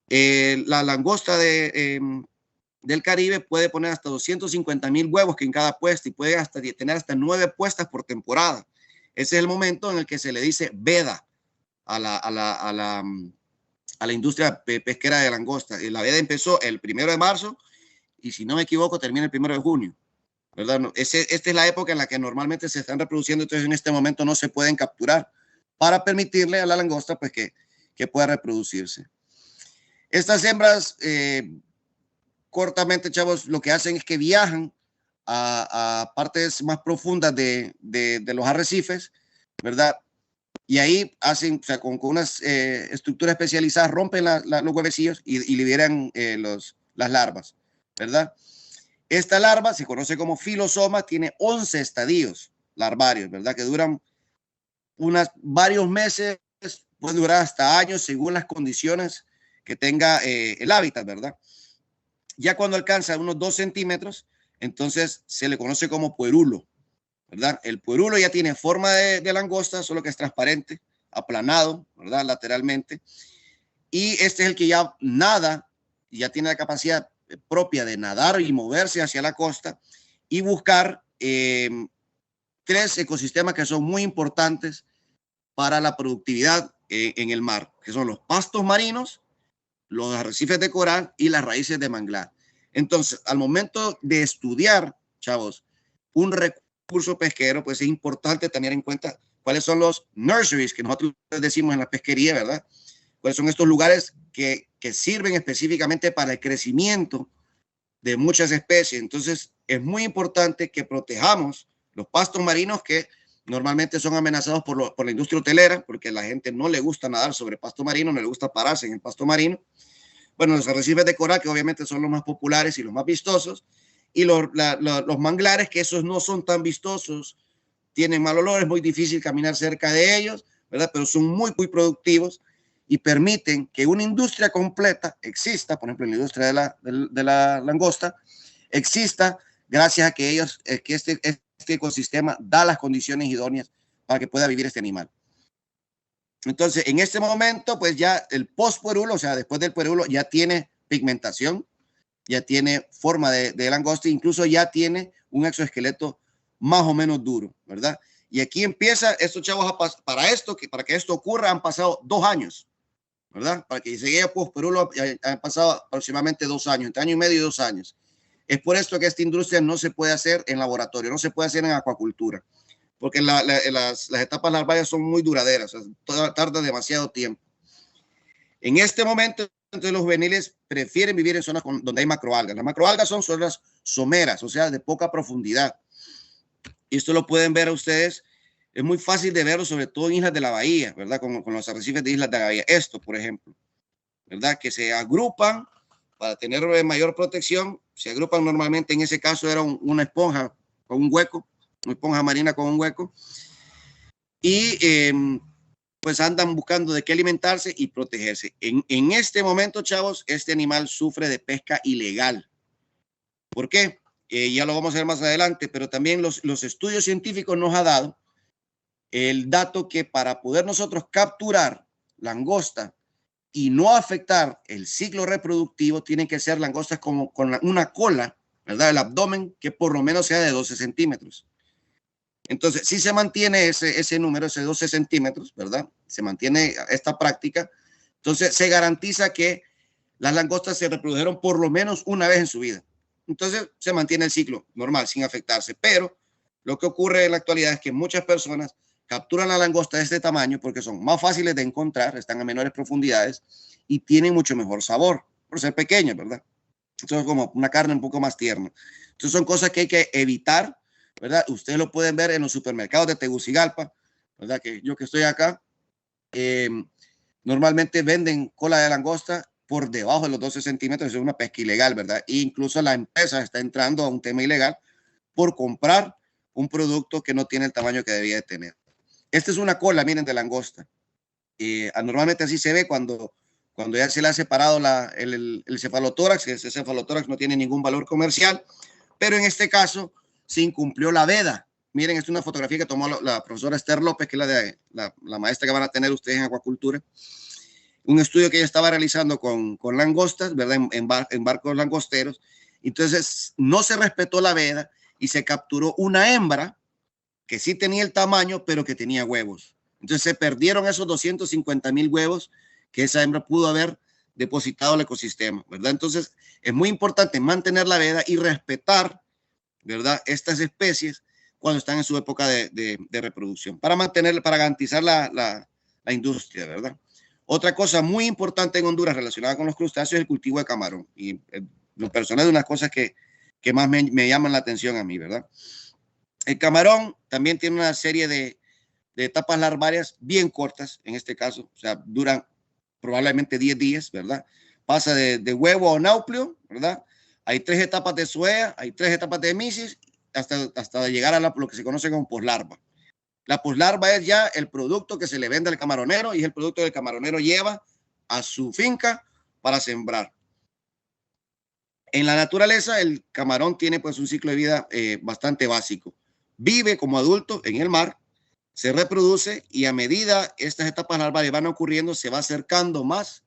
La langosta del Caribe puede poner hasta 250,000 huevos que en cada puesta y puede tener hasta 9 puestas por temporada. Ese es el momento en el que se le dice veda a la industria pesquera de langosta. La veda empezó el 1 de marzo y si no me equivoco termina el 1 de junio. ¿verdad? Esta es la época en la que normalmente se están reproduciendo, entonces en este momento no se pueden capturar para permitirle a la langosta pues que pueda reproducirse. Estas hembras, cortamente, chavos, lo que hacen es que viajan a partes más profundas de los arrecifes, ¿verdad? Y ahí hacen, o sea, con unas estructuras especializadas, rompen los huevecillos y liberan las larvas, ¿verdad? Esta larva se conoce como filosoma, tiene 11 estadios larvarios, ¿verdad? Que duran varios meses, puede durar hasta años según las condiciones que tenga el hábitat, ¿verdad? Ya cuando alcanza unos 2 centímetros, entonces se le conoce como puerulo, ¿verdad? El puerulo ya tiene forma de langosta, solo que es transparente, aplanado, ¿verdad? Lateralmente. Y este es el que ya nada, ya tiene la capacidad propia de nadar y moverse hacia la costa y buscar 3 ecosistemas que son muy importantes para la productividad en el mar, que son los pastos marinos, los arrecifes de coral y las raíces de manglar. Entonces, al momento de estudiar, chavos, un recurso pesquero, pues es importante tener en cuenta cuáles son los nurseries que nosotros decimos en la pesquería, ¿verdad? Cuáles son estos lugares que sirven específicamente para el crecimiento de muchas especies. Entonces, es muy importante que protejamos los pastos marinos que normalmente son amenazados por la industria hotelera, porque a la gente no le gusta nadar sobre pasto marino, no le gusta pararse en el pasto marino. Bueno, los arrecifes de coral, que obviamente son los más populares y los más vistosos, y los manglares, que esos no son tan vistosos, tienen mal olor, es muy difícil caminar cerca de ellos, ¿verdad? Pero son muy, muy productivos y permiten que una industria completa exista, por ejemplo, la industria de la langosta, exista gracias a que este ecosistema da las condiciones idóneas para que pueda vivir este animal. Entonces, en este momento, pues ya el postpuerulo, o sea, después del puerulo, ya tiene pigmentación, ya tiene forma de langosta, incluso ya tiene un exoesqueleto más o menos duro, ¿verdad? Y aquí empieza, estos chavos, para que esto ocurra, han pasado 2 años, ¿verdad? Para que llegue a postpuerulo, han pasado aproximadamente 2 años, entre año y medio y 2 años. Es por esto que esta industria no se puede hacer en laboratorio, no se puede hacer en acuacultura, porque las etapas larvarias son muy duraderas, o sea, tarda demasiado tiempo. En este momento, entonces, los juveniles prefieren vivir en zonas donde hay macroalgas. Las macroalgas son zonas someras, o sea, de poca profundidad. Y esto lo pueden ver a ustedes, es muy fácil de verlo, sobre todo en islas de la bahía, ¿verdad? Con los arrecifes de islas de la bahía. Esto, por ejemplo, ¿verdad? Que se agrupan para tener mayor protección. Se agrupan normalmente, en ese caso era una esponja con un hueco, una esponja marina con un hueco, y pues andan buscando de qué alimentarse y protegerse. En este momento, chavos, este animal sufre de pesca ilegal. ¿Por qué? Ya lo vamos a ver más adelante, pero también los estudios científicos nos han dado el dato que para poder nosotros capturar langosta y no afectar el ciclo reproductivo, tienen que ser langostas con una cola, ¿verdad? El abdomen que por lo menos sea de 12 centímetros. Entonces, si se mantiene ese número, ese 12 centímetros, ¿verdad? Se mantiene esta práctica. Entonces, se garantiza que las langostas se reprodujeron por lo menos una vez en su vida. Entonces, se mantiene el ciclo normal, sin afectarse. Pero lo que ocurre en la actualidad es que muchas personas capturan la langosta de este tamaño porque son más fáciles de encontrar, están a menores profundidades y tienen mucho mejor sabor por ser pequeños, ¿verdad? Entonces, es como una carne un poco más tierna. Entonces, son cosas que hay que evitar, ¿verdad? Ustedes lo pueden ver en los supermercados de Tegucigalpa, ¿verdad? Que yo que estoy acá, normalmente venden cola de langosta por debajo de los 12 centímetros. Es una pesca ilegal, ¿verdad? E incluso la empresa está entrando a un tema ilegal por comprar un producto que no tiene el tamaño que debía de tener. Esta es una cola, miren, de langosta. Normalmente así se ve cuando ya se le ha separado el cefalotórax, que ese cefalotórax no tiene ningún valor comercial, pero en este caso se incumplió la veda. Miren, esta es una fotografía que tomó la profesora Esther López, que es la maestra que van a tener ustedes en acuacultura. Un estudio que ella estaba realizando con langostas, ¿verdad? En barcos langosteros. Entonces, no se respetó la veda y se capturó una hembra que sí tenía el tamaño, pero que tenía huevos. Entonces, se perdieron esos 250,000 huevos que esa hembra pudo haber depositado al ecosistema, ¿verdad? Entonces, es muy importante mantener la veda y respetar ¿verdad? Estas especies cuando están en su época de reproducción, para mantener, para garantizar la industria, ¿verdad? Otra cosa muy importante en Honduras relacionada con los crustáceos es el cultivo de camarón. Y lo personal es una de las cosas que más me llaman la atención a mí, ¿verdad? El camarón también tiene una serie de etapas larvarias bien cortas, en este caso, o sea, duran probablemente 10 días, ¿verdad? Pasa de huevo a nauplio, ¿verdad? Hay 3 etapas de zoea, hay 3 etapas de misis, hasta llegar a lo que se conoce como poslarva. La poslarva es ya el producto que se le vende al camaronero y es el producto que el camaronero lleva a su finca para sembrar. En la naturaleza, el camarón tiene pues un ciclo de vida bastante básico. Vive como adulto en el mar, se reproduce y a medida estas etapas larvales van ocurriendo, se va acercando más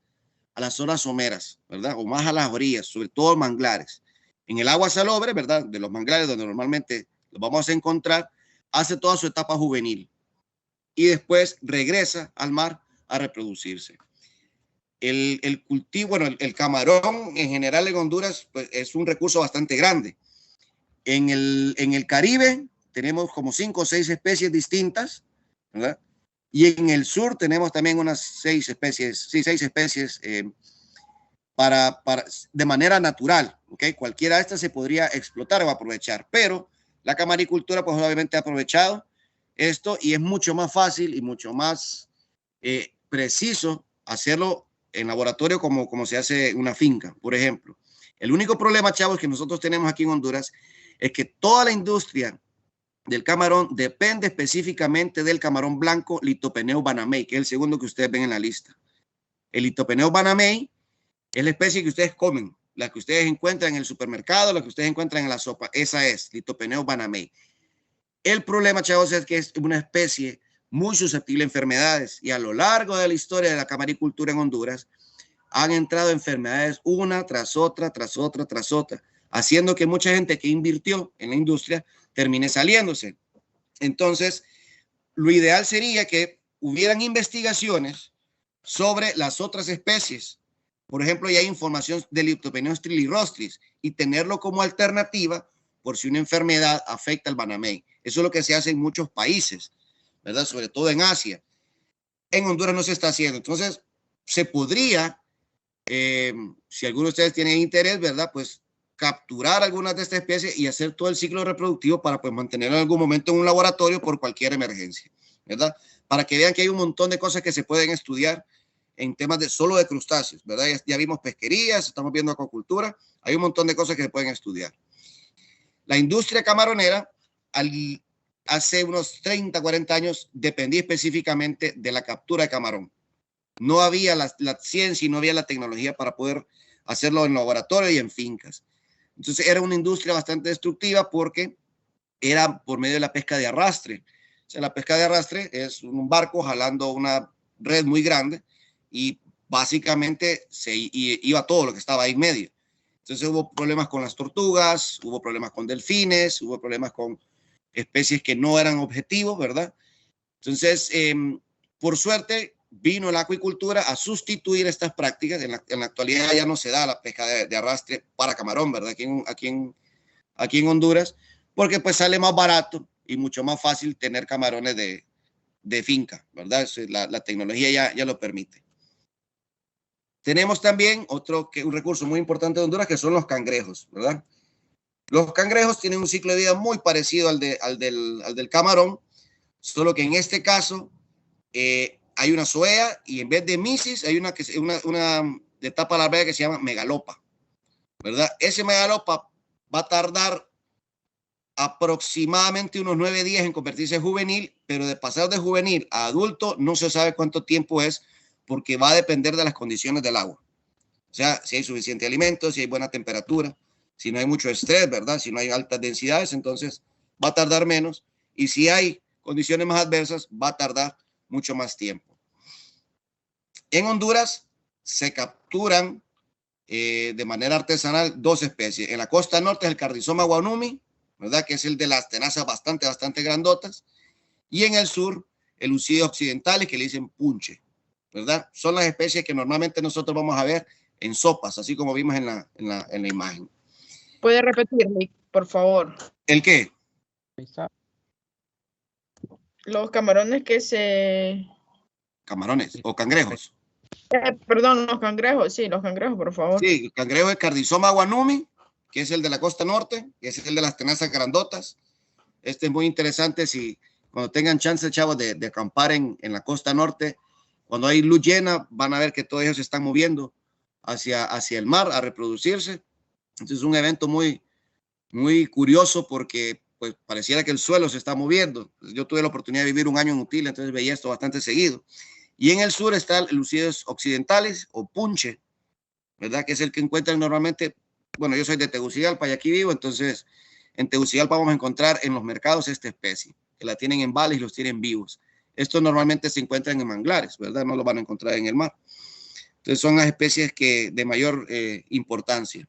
a las zonas someras, ¿verdad? O más a las orillas, sobre todo manglares. En el agua salobre, ¿verdad? De los manglares donde normalmente los vamos a encontrar, hace toda su etapa juvenil y después regresa al mar a reproducirse. El cultivo, bueno, el camarón en general en Honduras pues, es un recurso bastante grande. En el Caribe tenemos como 5 o 6 especies distintas, ¿verdad? Y en el sur tenemos también unas 6 especies, sí, 6 especies de manera natural, ¿ok? Cualquiera de estas se podría explotar o aprovechar, pero la camaricultura pues obviamente ha aprovechado esto y es mucho más fácil y mucho más preciso hacerlo en laboratorio como se hace en una finca, por ejemplo. El único problema, chavos, que nosotros tenemos aquí en Honduras es que toda la industria del camarón depende específicamente del camarón blanco Lithopeneus banamei, que es el segundo que ustedes ven en la lista. El Lithopeneus banamei es la especie que ustedes comen, la que ustedes encuentran en el supermercado, la que ustedes encuentran en la sopa. Esa es Lithopeneus banamei. El problema, chavos, es que es una especie muy susceptible a enfermedades y a lo largo de la historia de la camaricultura en Honduras han entrado enfermedades una tras otra, tras otra, tras otra, haciendo que mucha gente que invirtió en la industria termine saliéndose. Entonces, lo ideal sería que hubieran investigaciones sobre las otras especies. Por ejemplo, ya hay información del Lithopeneus trilirostris y tenerlo como alternativa por si una enfermedad afecta al banamei. Eso es lo que se hace en muchos países, ¿verdad? Sobre todo en Asia. En Honduras no se está haciendo. Entonces, se podría, si alguno de ustedes tiene interés, ¿verdad? Pues capturar algunas de estas especies y hacer todo el ciclo reproductivo para pues mantenerlo en algún momento en un laboratorio por cualquier emergencia, ¿verdad? Para que vean que hay un montón de cosas que se pueden estudiar en temas solo de crustáceos, ¿verdad? Ya vimos pesquerías, estamos viendo acuacultura, hay un montón de cosas que se pueden estudiar. La industria camaronera hace unos 30, 40 años dependía específicamente de la captura de camarón. No había la ciencia y no había la tecnología para poder hacerlo en laboratorio y en fincas. Entonces era una industria bastante destructiva porque era por medio de la pesca de arrastre. O sea, la pesca de arrastre es un barco jalando una red muy grande y básicamente iba todo lo que estaba ahí en medio. Entonces hubo problemas con las tortugas, hubo problemas con delfines, hubo problemas con especies que no eran objetivos, ¿verdad? Entonces, por suerte, vino la acuicultura a sustituir estas prácticas. En la actualidad ya no se da la pesca de arrastre para camarón, ¿verdad? Aquí en Honduras, porque pues sale más barato y mucho más fácil tener camarones de finca, ¿verdad? La tecnología ya lo permite. Tenemos también un recurso muy importante de Honduras, que son los cangrejos, ¿verdad? Los cangrejos tienen un ciclo de vida muy parecido al del camarón, solo que en este caso hay una zoea y en vez de misis hay una etapa larvaria que se llama megalopa, ¿verdad? Ese megalopa va a tardar aproximadamente unos 9 días en convertirse en juvenil, pero de pasar de juvenil a adulto no se sabe cuánto tiempo es, porque va a depender de las condiciones del agua. O sea, si hay suficiente alimento, si hay buena temperatura, si no hay mucho estrés, ¿verdad? Si no hay altas densidades, entonces va a tardar menos. Y si hay condiciones más adversas, va a tardar mucho más tiempo. En Honduras se capturan de manera artesanal 2 especies. En la costa norte es el Cardizoma guanumi, ¿verdad? Que es el de las tenazas bastante grandotas. Y en el sur, el Lucidia occidentales, que le dicen punche, ¿verdad? Son las especies que normalmente nosotros vamos a ver en sopas, así como vimos en la imagen. ¿Puede repetirme, por favor? ¿El qué? Ahí está. Los camarones que se... Camarones o cangrejos. perdón, los cangrejos. Sí, los cangrejos, por favor. Sí, el cangrejo es Cardizoma guanumi, que es el de la costa norte, que es el de las tenazas grandotas. Este es muy interesante si cuando tengan chance, chavos, de acampar en la costa norte, cuando hay luz llena, van a ver que todos ellos se están moviendo hacia el mar a reproducirse. Entonces es un evento muy, muy curioso porque pues pareciera que el suelo se está moviendo. Yo tuve la oportunidad de vivir un año en Utila, entonces veía esto bastante seguido. Y en el sur está el lucidos occidentales o punche, ¿verdad? Que es el que encuentran normalmente. Bueno, yo soy de Tegucigalpa y aquí vivo, entonces en Tegucigalpa vamos a encontrar en los mercados esta especie, que la tienen en vales y los tienen vivos. Estos normalmente se encuentran en manglares, ¿verdad? No los van a encontrar en el mar. Entonces son las especies que de mayor importancia.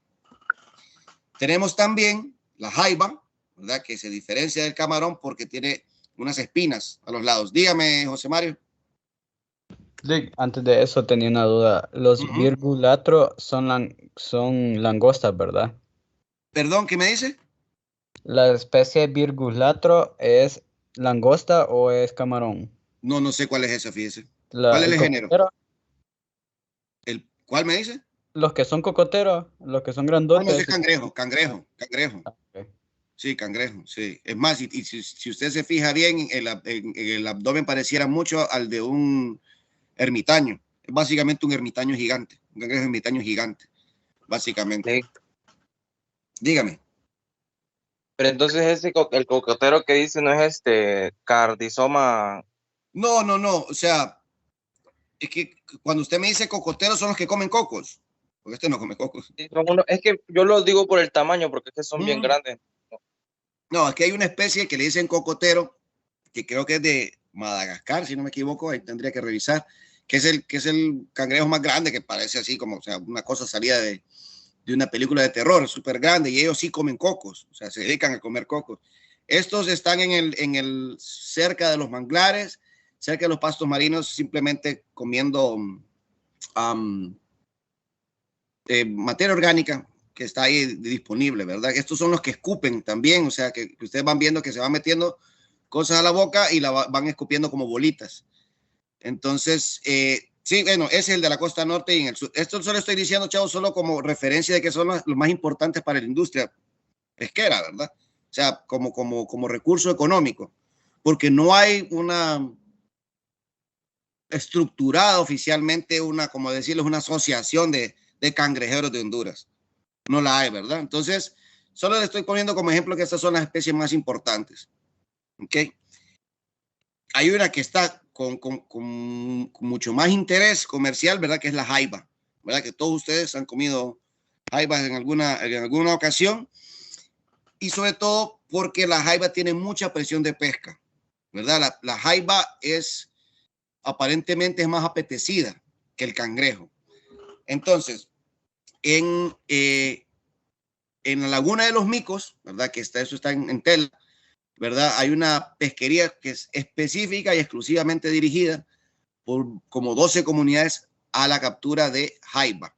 Tenemos también la jaiba, ¿verdad? Que se diferencia del camarón porque tiene unas espinas a los lados. Dígame, José Mario. Antes de eso tenía una duda. Los virgulatro son langostas, ¿verdad? Perdón, ¿qué me dice? ¿La especie virgulatro es langosta o es camarón? No sé cuál es esa, fíjese. ¿Cuál es el género? ¿Cuál me dice? Los que son cocoteros, los que son grandotes. No, ese es cangrejo. Okay. Sí, cangrejo, sí. Es más, y si usted se fija bien, el abdomen pareciera mucho al de un ermitaño. Es básicamente un ermitaño gigante, un cangrejo ermitaño gigante, básicamente. Sí. Dígame. Pero entonces el cocotero que dice no es Cardizoma. No. O sea, es que cuando usted me dice cocotero son los que comen cocos. Porque este no come cocos. Sí, es que yo lo digo por el tamaño, porque es que son bien grandes. No, es que hay una especie que le dicen cocotero, que creo que es de Madagascar, si no me equivoco, ahí tendría que revisar, que es el cangrejo más grande, que parece así como, o sea, una cosa salida de una película de terror, súper grande, y ellos sí comen cocos, o sea, se dedican a comer cocos. Estos están cerca de los manglares, cerca de los pastos marinos, simplemente comiendo materia orgánica que está ahí disponible, ¿verdad? Estos son los que escupen también, o sea, que ustedes van viendo que se van metiendo cosas a la boca y la van escupiendo como bolitas. Entonces, sí, bueno, ese es el de la costa norte y en el sur. Esto solo estoy diciendo, chavos, solo como referencia de que son los más importantes para la industria pesquera, ¿verdad? O sea, como recurso económico, porque no hay una estructurada oficialmente, como decirles, una asociación de cangrejeros de Honduras. No la hay, ¿verdad? Entonces, solo le estoy poniendo como ejemplo que estas son las especies más importantes. ¿Ok? Hay una que está con mucho más interés comercial, ¿verdad? Que es la jaiba, ¿verdad? Que todos ustedes han comido jaibas en alguna ocasión. Y sobre todo porque la jaiba tiene mucha presión de pesca, ¿verdad? La jaiba aparentemente es más apetecida que el cangrejo. Entonces, en la laguna de los Micos, ¿verdad? Que eso está en Tela, ¿verdad? Hay una pesquería que es específica y exclusivamente dirigida por como 12 comunidades a la captura de jaiba.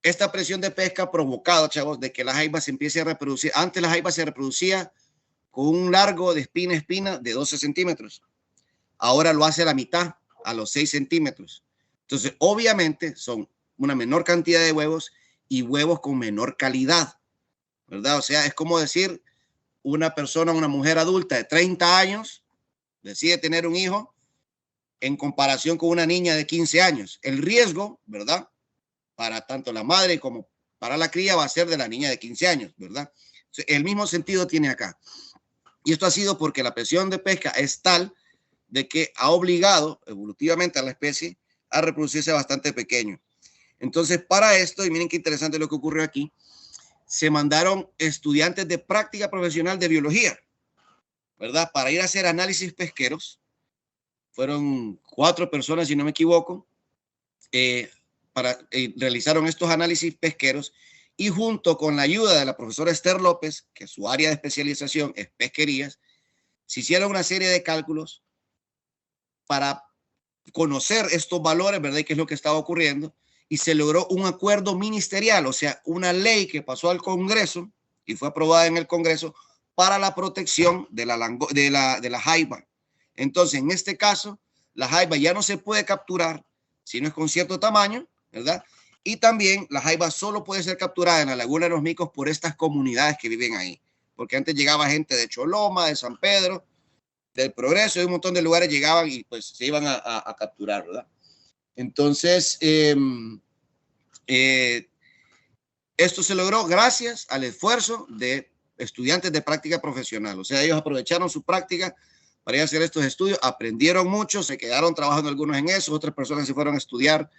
Esta presión de pesca ha provocado, chavos, de que la jaiba se empiece a reproducir. Antes la jaiba se reproducía con un largo de espina a espina de 12 centímetros. Ahora lo hace a la mitad, a los 6 centímetros. Entonces, obviamente, son una menor cantidad de huevos y huevos con menor calidad, ¿verdad? O sea, es como decir, una mujer adulta de 30 años decide tener un hijo en comparación con una niña de 15 años. El riesgo, ¿verdad? Para tanto la madre como para la cría va a ser de la niña de 15 años, ¿verdad? El mismo sentido tiene acá. Y esto ha sido porque la presión de pesca es tal de que ha obligado evolutivamente a la especie a reproducirse bastante pequeño. Entonces, para esto, y miren qué interesante lo que ocurrió aquí, se mandaron estudiantes de práctica profesional de biología, ¿verdad? Para ir a hacer análisis pesqueros. Fueron 4 personas, si no me equivoco, realizaron estos análisis pesqueros y junto con la ayuda de la profesora Esther López, que su área de especialización es pesquerías, se hicieron una serie de cálculos para conocer estos valores, ¿verdad? Y qué es lo que estaba ocurriendo. Y se logró un acuerdo ministerial, o sea, una ley que pasó al Congreso, y fue aprobada en el Congreso para la protección de la jaiba. Entonces, en este caso, la jaiba ya no se puede capturar si no es con cierto tamaño, ¿verdad? Y también la jaiba solo puede ser capturada en la Laguna de los Micos por estas comunidades que viven ahí. Porque antes llegaba gente de Choloma, de San Pedro, del Progreso, de un montón de lugares llegaban y pues se iban a capturar, ¿verdad? Entonces, esto se logró gracias al esfuerzo de estudiantes de práctica profesional. O sea, ellos aprovecharon su práctica para ir a hacer estos estudios, aprendieron mucho, se quedaron trabajando algunos en eso, otras personas se fueron a estudiar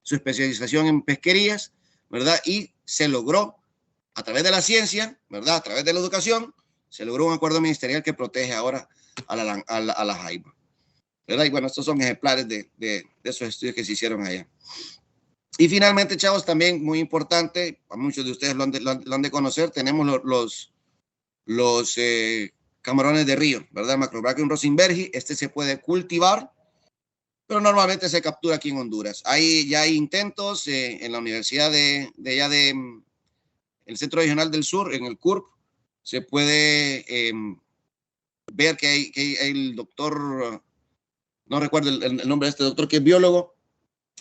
su especialización en pesquerías, ¿verdad? Y se logró a través de la ciencia, ¿verdad? A través de la educación, se logró un acuerdo ministerial que protege ahora a la jaiba, ¿verdad? Y bueno, estos son ejemplares de esos estudios que se hicieron allá. Y finalmente, chavos, también muy importante, a muchos de ustedes lo han de conocer, tenemos los camarones de río, ¿verdad? Macrobrachium rosenbergi. Este se puede cultivar, pero normalmente se captura aquí en Honduras. Ya hay intentos en la Universidad el Centro Regional del Sur, en el CURP, se puede ver que hay el doctor, no recuerdo el nombre de este doctor, que es biólogo,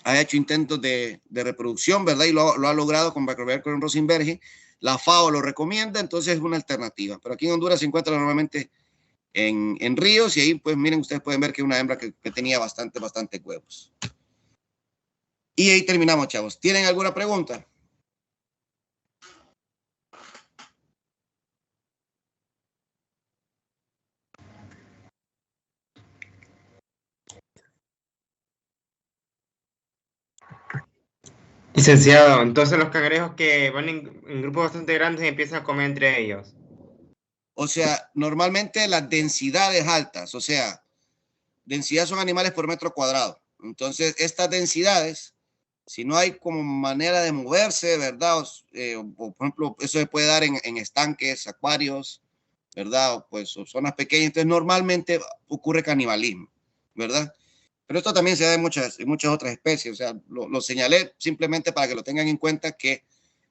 ha hecho intentos de reproducción, ¿verdad? Y lo ha logrado con Macrobrachium rosenbergi. La FAO lo recomienda, entonces es una alternativa. Pero aquí en Honduras se encuentra normalmente en ríos y ahí, pues miren, ustedes pueden ver que una hembra que tenía bastante huevos. Y ahí terminamos, chavos. ¿Tienen alguna pregunta? Licenciado, entonces los cangrejos que van en grupos bastante grandes empiezan a comer entre ellos. O sea, normalmente las densidades altas, o sea, densidad son animales por metro cuadrado. Entonces, estas densidades, si no hay como manera de moverse, ¿verdad? O por ejemplo, eso se puede dar en estanques, acuarios, ¿verdad? O zonas pequeñas. Entonces, normalmente ocurre canibalismo, ¿verdad? Pero esto también se da en muchas otras especies. O sea, lo señalé simplemente para que lo tengan en cuenta que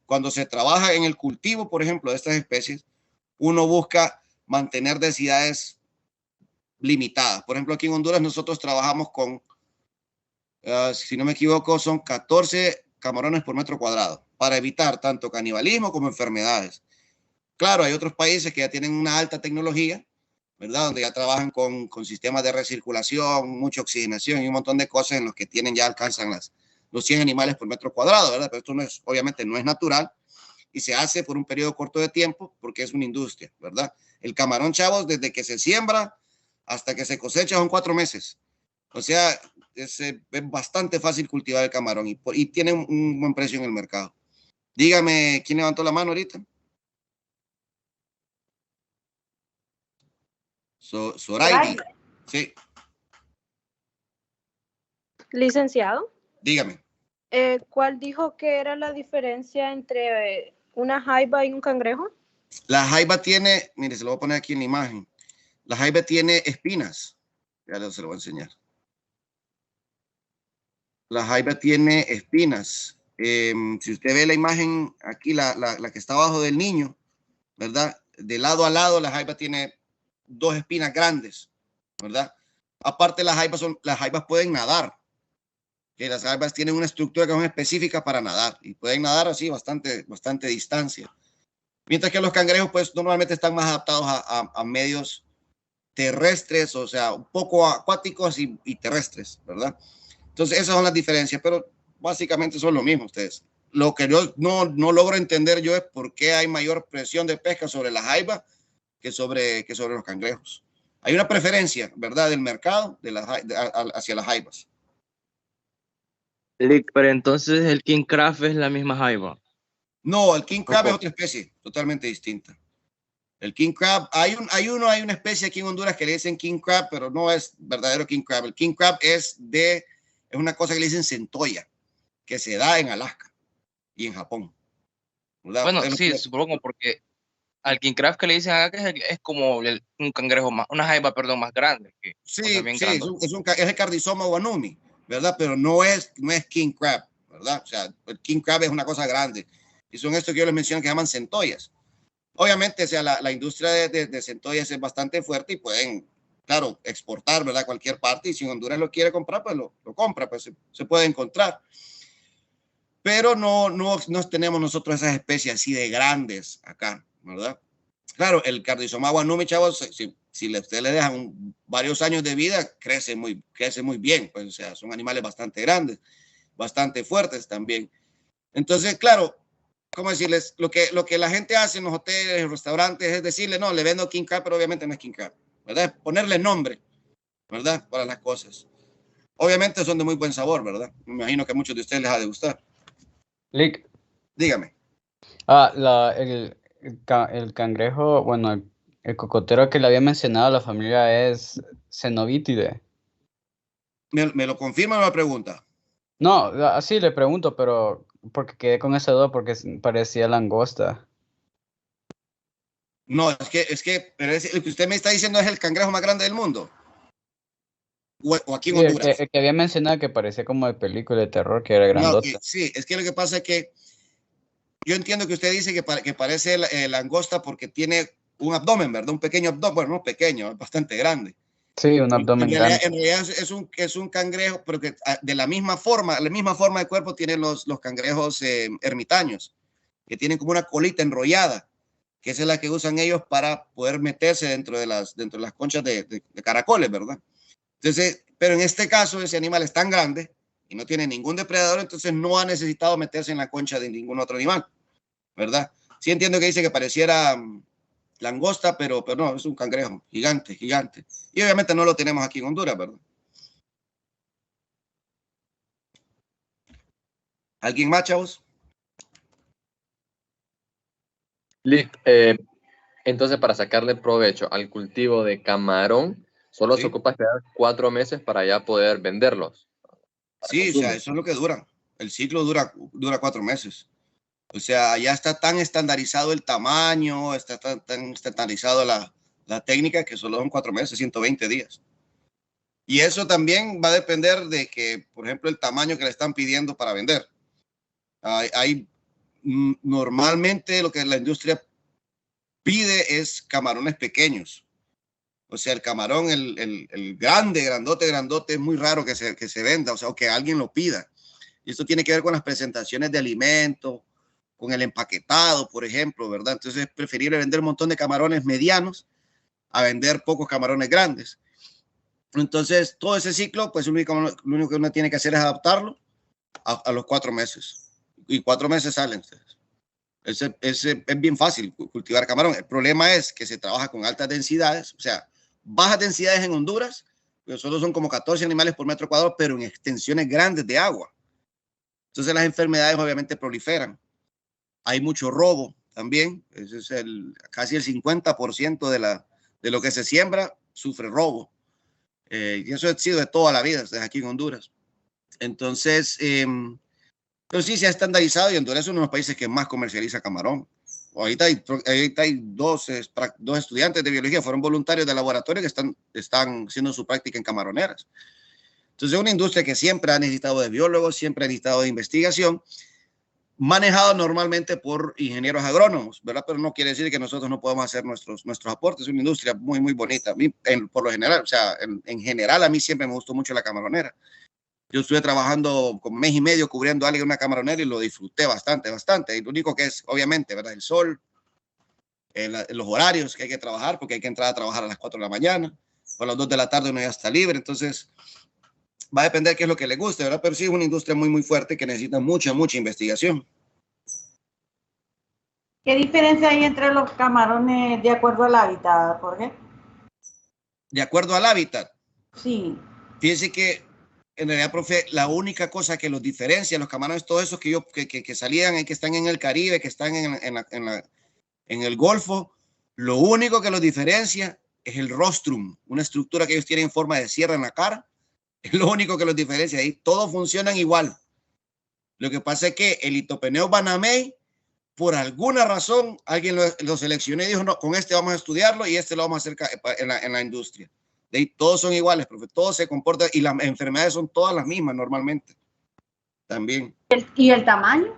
cuando se trabaja en el cultivo, por ejemplo, de estas especies, uno busca mantener densidades limitadas. Por ejemplo, aquí en Honduras nosotros trabajamos con, si no me equivoco, son 14 camarones por metro cuadrado para evitar tanto canibalismo como enfermedades. Claro, hay otros países que ya tienen una alta tecnología, ¿verdad? Donde ya trabajan con sistemas de recirculación, mucha oxigenación y un montón de cosas en los que ya alcanzan los 100 animales por metro cuadrado, ¿verdad? Pero esto obviamente no es natural y se hace por un periodo corto de tiempo porque es una industria, ¿verdad? El camarón, chavos, desde que se siembra hasta que se cosecha son 4 meses. O sea, es bastante fácil cultivar el camarón y tiene un buen precio en el mercado. Dígame, ¿quién levantó la mano ahorita? Zoraidi. Sí. Licenciado, Dígame. ¿cuál dijo que era la diferencia entre una jaiba y un cangrejo? La jaiba tiene, mire, se lo voy a poner aquí en la imagen. La jaiba tiene espinas. Ya se lo voy a enseñar. La jaiba tiene espinas. Si usted ve la imagen aquí, la que está abajo del niño, ¿verdad? De lado a lado, la jaiba tiene 2 espinas grandes, ¿verdad? Aparte, las jaibas pueden nadar. Que las jaibas tienen una estructura que es específica para nadar y pueden nadar así bastante distancia. Mientras que los cangrejos, pues, normalmente están más adaptados a medios terrestres, o sea, un poco acuáticos y terrestres, ¿verdad? Entonces, esas son las diferencias, pero básicamente son lo mismo ustedes. Lo que yo no logro entender yo es por qué hay mayor presión de pesca sobre la jaiba que sobre los cangrejos. Hay una preferencia, ¿verdad?, del mercado hacia las jaibas. Pero entonces el king crab es la misma jaiba. No, el king crab es otra especie, totalmente distinta. El king crab, hay una especie aquí en Honduras que le dicen king crab, pero no es verdadero king crab. El king crab es una cosa que le dicen centolla, que se da en Alaska y en Japón, ¿verdad? Bueno, sí, supongo, porque al king crab que le dicen acá es como un cangrejo más, una jaiba, perdón, más grande. Sí, es el Cardizoma guanumi, ¿verdad? Pero no es king crab, ¿verdad? O sea, el king crab es una cosa grande. Y son estos que yo les menciono que llaman centollas. Obviamente, o sea, la industria de centollas es bastante fuerte y pueden, claro, exportar, ¿verdad? Cualquier parte, y si Honduras lo quiere comprar, pues lo compra, pues se puede encontrar. Pero no tenemos nosotros esas especies así de grandes acá, ¿verdad? Claro, el Cardizomagua numi, chavos, si usted le dejan varios años de vida, crece muy bien, pues, o sea, son animales bastante grandes, bastante fuertes también. Entonces, claro, ¿cómo decirles? Lo que la gente hace en los hoteles, en restaurantes, es decirle, no, le vendo king crab, pero obviamente no es king crab, ¿verdad? Ponerle nombre, ¿verdad? Para las cosas. Obviamente son de muy buen sabor, ¿verdad? Me imagino que a muchos de ustedes les ha de gustar. Lick. Dígame. El cangrejo, bueno, el cocotero que le había mencionado, la familia es Cenobitidae. ¿Me lo confirma o me lo pregunta? No, así le pregunto, pero porque quedé con esa duda porque parecía langosta. No, es que el que usted me está diciendo es el cangrejo más grande del mundo. O aquí en Sí, Honduras. el que había mencionado que parecía como de película de terror, que era No, grandota. sí, es que lo que pasa es que yo entiendo que usted dice que parece langosta porque tiene un abdomen, ¿verdad? Un pequeño abdomen, bueno, no pequeño, es bastante grande. Sí, un abdomen grande. En realidad es un cangrejo, pero que de la misma forma de cuerpo tienen los cangrejos ermitaños, que tienen como una colita enrollada, que esa es la que usan ellos para poder meterse dentro de las conchas de caracoles, ¿verdad? Entonces, pero en este caso ese animal es tan grande y no tiene ningún depredador, entonces no ha necesitado meterse en la concha de ningún otro animal, ¿verdad? Sí entiendo que dice que pareciera langosta, pero no, es un cangrejo gigante. Y obviamente no lo tenemos aquí en Honduras, ¿verdad? ¿Alguien más, chavos? Entonces, para sacarle provecho al cultivo de camarón, solo se ocupa esperar 4 meses para ya poder venderlos. Sí, o sea, eso es lo que dura. El ciclo dura 4 meses. O sea, ya está tan estandarizado el tamaño, está tan estandarizado la técnica que solo son 4 meses, 120 días. Y eso también va a depender de que, por ejemplo, el tamaño que le están pidiendo para vender. Normalmente lo que la industria pide es camarones pequeños. O sea, el camarón, el grandote, es muy raro que se venda, o sea, o que alguien lo pida. Y esto tiene que ver con las presentaciones de alimentos, con el empaquetado, por ejemplo, ¿verdad? Entonces es preferible vender un montón de camarones medianos a vender pocos camarones grandes. Entonces, todo ese ciclo, pues lo único que uno tiene que hacer es adaptarlo a los 4 meses. Y 4 meses salen. Es bien fácil cultivar camarón. El problema es que se trabaja con altas densidades, o sea, bajas densidades en Honduras, pero solo son como 14 animales por metro cuadrado, pero en extensiones grandes de agua. Entonces las enfermedades obviamente proliferan. Hay mucho robo también. Ese es casi el 50% de lo que se siembra sufre robo. Y eso ha sido de toda la vida, desde aquí en Honduras. Entonces, pero sí se ha estandarizado y Honduras es uno de los países que más comercializa camarón. Ahorita hay dos estudiantes de biología, fueron voluntarios de laboratorio que están haciendo su práctica en camaroneras. Entonces es una industria que siempre ha necesitado de biólogos, siempre ha necesitado de investigación, manejado normalmente por ingenieros agrónomos, ¿verdad? Pero no quiere decir que nosotros no podamos hacer nuestros aportes. Es una industria muy, muy bonita. A mí, por lo general, o sea, en general, a mí siempre me gustó mucho la camaronera. Yo estuve trabajando con 1 mes y medio cubriendo algo en una camaronera y lo disfruté bastante. Y lo único que es, obviamente, ¿verdad? El sol, los horarios que hay que trabajar, porque hay que entrar a trabajar a las 4 de la mañana, o a las 2 de la tarde uno ya está libre. Entonces, va a depender qué es lo que le guste, ¿verdad? Pero sí es una industria muy, muy fuerte que necesita mucha investigación. ¿Qué diferencia hay entre los camarones de acuerdo al hábitat, Jorge? De acuerdo al hábitat. Sí. Fíjense que en realidad, profe, la única cosa que los diferencia, los camarones, todos esos que salían y que están en el Caribe, que están en el Golfo, lo único que los diferencia es el rostrum, una estructura que ellos tienen en forma de sierra en la cara. Es lo único que los diferencia. Ahí todos funcionan igual. Lo que pasa es que el Itopeneo banamey, por alguna razón, alguien lo seleccionó y dijo, no, con este vamos a estudiarlo y este lo vamos a hacer en la industria. De ahí todos son iguales, profe, todos se comportan y las enfermedades son todas las mismas normalmente. También. ¿Y el tamaño?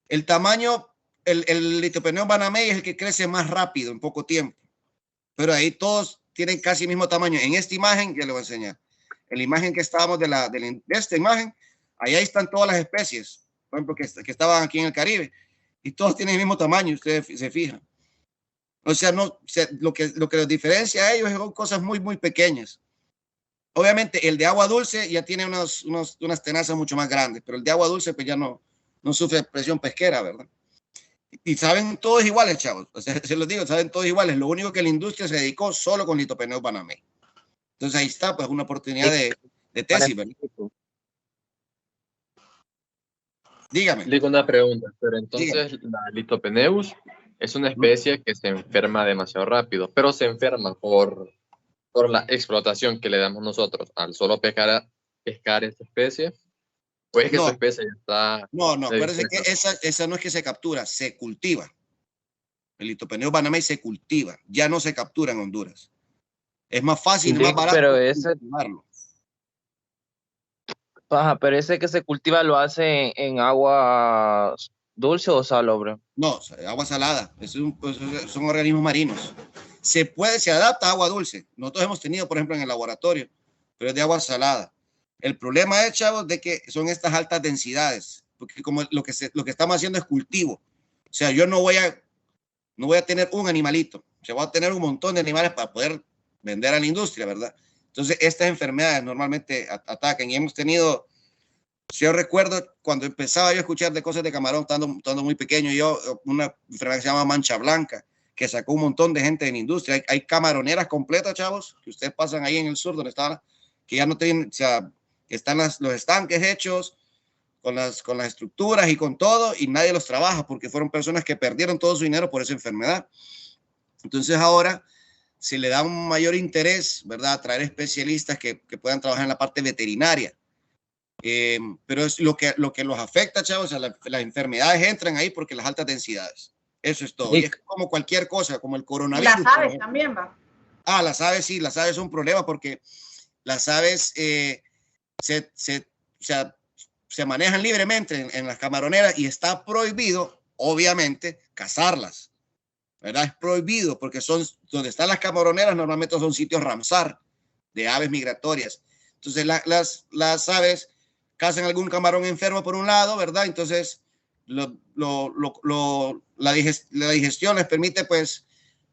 El tamaño el Litopeneo banamey es el que crece más rápido en poco tiempo, pero ahí todos tienen casi el mismo tamaño. En esta imagen, ya le voy a enseñar, en la imagen que estábamos de esta imagen, ahí están todas las especies, por ejemplo, que estaban aquí en el Caribe, y todos tienen el mismo tamaño, ustedes se fijan. O sea, lo que los diferencia a ellos son cosas muy, muy pequeñas. Obviamente, el de agua dulce ya tiene unas tenazas mucho más grandes, pero el de agua dulce pues ya no sufre presión pesquera, ¿verdad? Y saben todos iguales, chavos. O sea, se los digo, saben todos iguales. Lo único que la industria se dedicó solo con Litopeneo banamey. Entonces ahí está, pues, una oportunidad de tesis, ¿verdad? Dígame. Digo una pregunta, pero entonces la Litopeneus es una especie que se enferma demasiado rápido, pero se enferma por la explotación que le damos nosotros al solo pescar esta especie. ¿O es que su especie ya está? No, acuérdense que esa no es que se captura, se cultiva. El Litopeneo banamey se cultiva, ya no se captura en Honduras. Es más fácil, más barato. Pero ese, cultivarlo. pero ese que se cultiva lo hace en agua dulce o salobre. No, agua salada. Son organismos marinos. Se adapta a agua dulce. Nosotros hemos tenido, por ejemplo, en el laboratorio, pero es de agua salada. El problema es, chavos, de que son estas altas densidades, porque como lo que estamos haciendo es cultivo. O sea, yo no voy a tener un animalito, se va a tener un montón de animales para poder vender a la industria, ¿verdad? Entonces, estas enfermedades normalmente atacan y hemos tenido, si yo recuerdo, cuando empezaba yo a escuchar de cosas de camarón, estando muy pequeño, una enfermedad que se llama mancha blanca, que sacó un montón de gente en la industria. Hay camaroneras completas, chavos, que ustedes pasan ahí en el sur, donde están, que ya no tienen, o sea, están los estanques hechos con las estructuras y con todo, y nadie los trabaja porque fueron personas que perdieron todo su dinero por esa enfermedad. Entonces ahora se le da un mayor interés, ¿verdad?, a traer especialistas que puedan trabajar en la parte veterinaria. Pero es lo que los afecta, chavos. O sea, las enfermedades entran ahí porque las altas densidades. Eso es todo. Y es como cualquier cosa, como el coronavirus. Y las aves también, va. Las aves sí, las aves son un problema porque las aves se manejan libremente en las camaroneras y está prohibido, obviamente, cazarlas. ¿Verdad? Es prohibido porque donde están las camaroneras normalmente son sitios Ramsar de aves migratorias. Entonces las aves cazan algún camarón enfermo por un lado, ¿verdad? Entonces la digestión les permite pues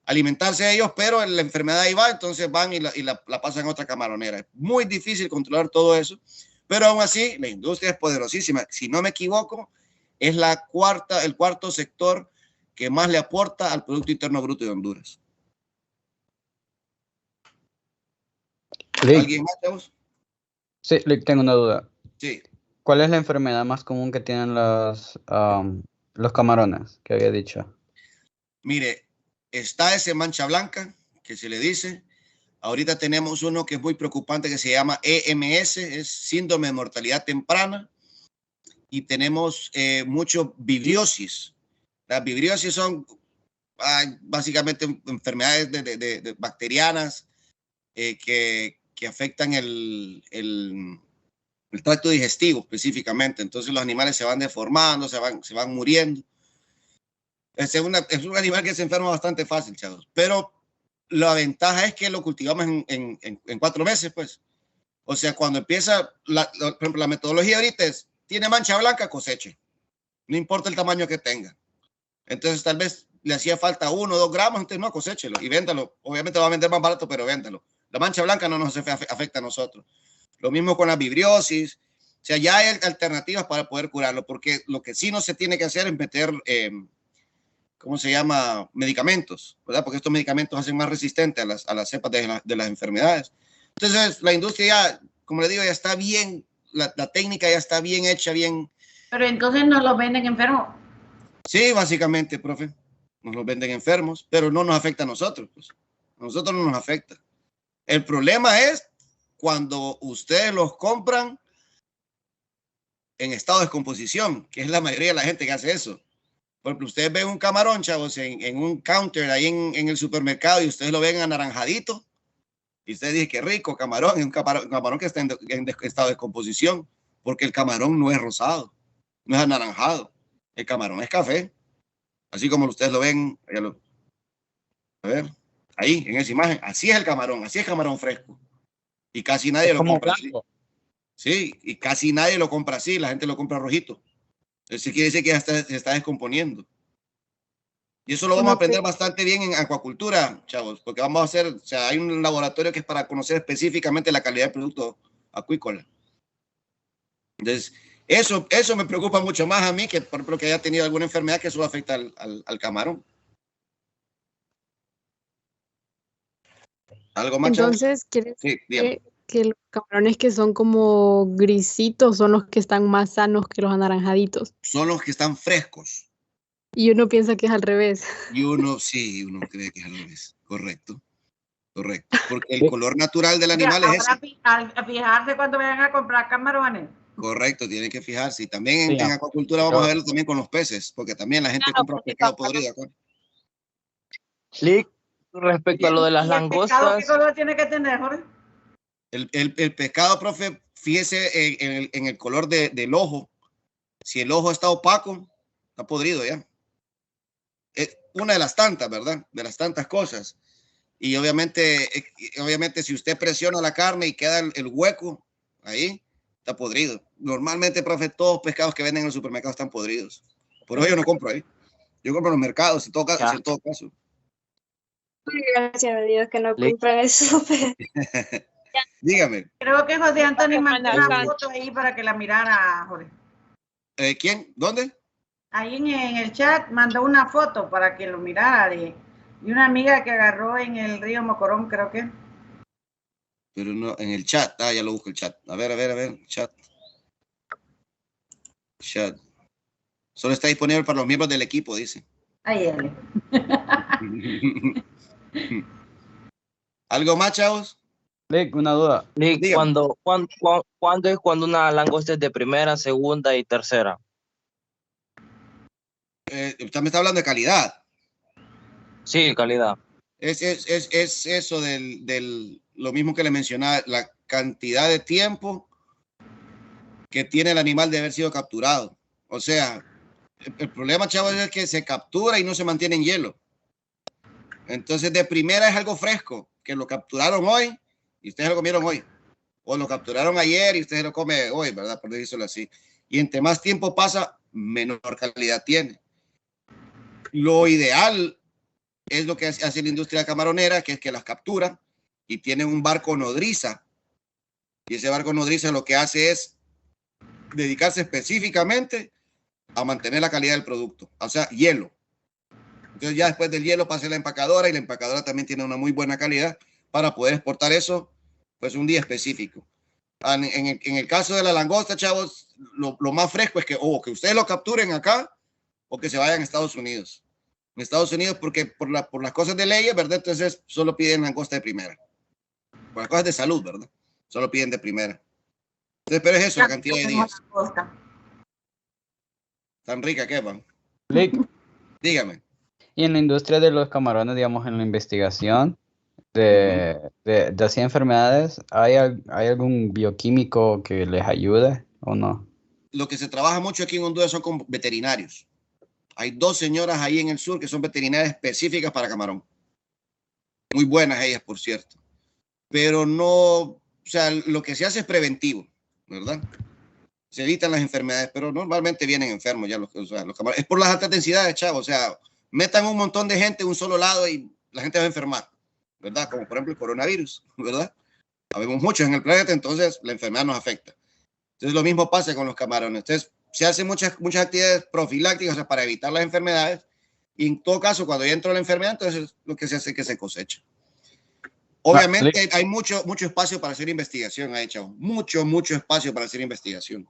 alimentarse a ellos, pero la enfermedad ahí va, entonces van y la pasan a otra camaronera. Es muy difícil controlar todo eso, pero aún así la industria es poderosísima. Si no me equivoco, es el cuarto sector que más le aporta al Producto Interno Bruto de Honduras. ¿Alguien más, chavos? Sí, tengo una duda. Sí. ¿Cuál es la enfermedad más común que tienen los camarones que había dicho? Mire, está ese mancha blanca que se le dice. Ahorita tenemos uno que es muy preocupante que se llama EMS, es síndrome de mortalidad temprana. Y tenemos mucho vibriosis. Las vibriosis son básicamente enfermedades de bacterianas que afectan el tracto digestivo específicamente. Entonces los animales se van deformando, se van muriendo. Es un animal que se enferma bastante fácil, chavos. Pero la ventaja es que lo cultivamos en 4 meses, pues. O sea, cuando empieza, por ejemplo, la metodología ahorita es, tiene mancha blanca, coseche. No importa el tamaño que tenga. Entonces tal vez le hacía falta 1 o 2 gramos, entonces no, coséchelo y véndalo. Obviamente lo va a vender más barato, pero véndalo. La mancha blanca no nos afecta a nosotros. Lo mismo con la vibriosis. O sea, ya hay alternativas para poder curarlo, porque lo que sí no se tiene que hacer es meter, ¿cómo se llama? Medicamentos, ¿verdad? Porque estos medicamentos hacen más resistentes a las cepas de las enfermedades. Entonces, la industria ya, como le digo, ya está bien, la técnica ya está bien hecha, bien. Pero entonces nos los venden enfermos. Sí, básicamente, profe. Nos los venden enfermos, pero no nos afecta a nosotros. Pues. A nosotros no nos afecta. El problema es cuando ustedes los compran en estado de descomposición, que es la mayoría de la gente que hace eso. Por ejemplo, ustedes ven un camarón, chavos, en un counter ahí en el supermercado y ustedes lo ven anaranjadito y ustedes dicen que rico camarón, es un camarón que está en estado de descomposición, porque el camarón no es rosado, no es anaranjado, el camarón es café. Así como ustedes lo ven, a ver, ahí en esa imagen, así es el camarón, así es camarón fresco. Y casi nadie lo compra así. Sí, y casi nadie lo compra así, la gente lo compra rojito. Eso quiere decir que ya se está descomponiendo. Y eso lo vamos a aprender bastante bien en acuacultura, chavos, porque vamos a hacer, o sea, hay un laboratorio que es para conocer específicamente la calidad del producto acuícola. Entonces, eso me preocupa mucho más a mí que, por ejemplo, que haya tenido alguna enfermedad que eso afecta al camarón. ¿Algo más, chavos? Entonces, ¿quiere Sí, decir que los camarones que son como grisitos son los que están más sanos que los anaranjaditos? Son los que están frescos. Y uno piensa que es al revés. Y uno cree que es al revés. Correcto. Porque el color natural del animal es ese. A fijarse cuando vayan a comprar camarones. Correcto, tienen que fijarse. Y también en acuacultura vamos a verlo también con los peces, porque también la gente compra pescado podrido acá. Lick, respecto a lo de las langostas. ¿Qué color tiene que tener, Jorge? El pescado, profe, fíjese en el color del ojo. Si el ojo está opaco, está podrido ya. Es una de las tantas, ¿verdad? De las tantas cosas. Y obviamente si usted presiona la carne y queda el hueco ahí, está podrido. Normalmente, profe, todos los pescados que venden en el supermercado están podridos. Por eso yo no compro ahí. Yo compro en los mercados, en todo caso. Gracias a Dios que no compran el súper. Dígame. Creo que José Antonio mandó una foto ahí para que la mirara, Jorge. ¿Quién? ¿Dónde? Ahí en el chat mandó una foto para que lo mirara de una amiga que agarró en el río Mocorón, creo que. Pero no, en el chat. Ya lo busco el chat. A ver, chat. Solo está disponible para los miembros del equipo, dice. Ahí. ¿Algo más, chavos? Lick, una duda. Lick, ¿cuándo es cuando una langosta es de primera, segunda y tercera? Usted me está hablando de calidad. Sí, calidad. Es eso del lo mismo que le mencionaba, la cantidad de tiempo que tiene el animal de haber sido capturado. O sea, el problema, chavos, es que se captura y no se mantiene en hielo. Entonces, de primera es algo fresco, que lo capturaron hoy y ustedes lo comieron hoy. O lo capturaron ayer y ustedes lo comen hoy, ¿verdad? Por decirlo así. Y entre más tiempo pasa, menor calidad tiene. Lo ideal es lo que hace la industria camaronera, que es que las captura y tienen un barco nodriza. Y ese barco nodriza lo que hace es dedicarse específicamente a mantener la calidad del producto. O sea, hielo. Entonces ya después del hielo pasa la empacadora y la empacadora también tiene una muy buena calidad para poder exportar eso pues un día específico. En el caso de la langosta, chavos, lo más fresco es que ustedes lo capturen acá o que se vayan a Estados Unidos. En Estados Unidos, porque por las cosas de leyes, ¿verdad? Entonces solo piden langosta de primera. Por las cosas de salud, ¿verdad? Solo piden de primera. Entonces, pero es eso, la cantidad de días. Tan rica que van. Dígame. Y en la industria de los camarones, digamos, en la investigación de así enfermedades, ¿hay algún bioquímico que les ayude o no? Lo que se trabaja mucho aquí en Honduras son con veterinarios. Hay 2 señoras ahí en el sur que son veterinarias específicas para camarón. Muy buenas ellas, por cierto. Pero no, o sea, lo que se hace es preventivo, ¿verdad? Se evitan las enfermedades, pero normalmente vienen enfermos ya los camarones. Es por las altas densidades, chavos. O sea, metan un montón de gente en un solo lado y la gente va a enfermar, ¿verdad? Como por ejemplo el coronavirus, ¿verdad? Habemos muchos en el planeta, entonces la enfermedad nos afecta. Entonces lo mismo pasa con los camarones. Entonces se hacen muchas actividades profilácticas, o sea, para evitar las enfermedades. Y en todo caso, cuando ya entró la enfermedad, entonces lo que se hace es que se cosecha. Obviamente hay mucho espacio para hacer investigación ahí, chavos. Mucho espacio para hacer investigación.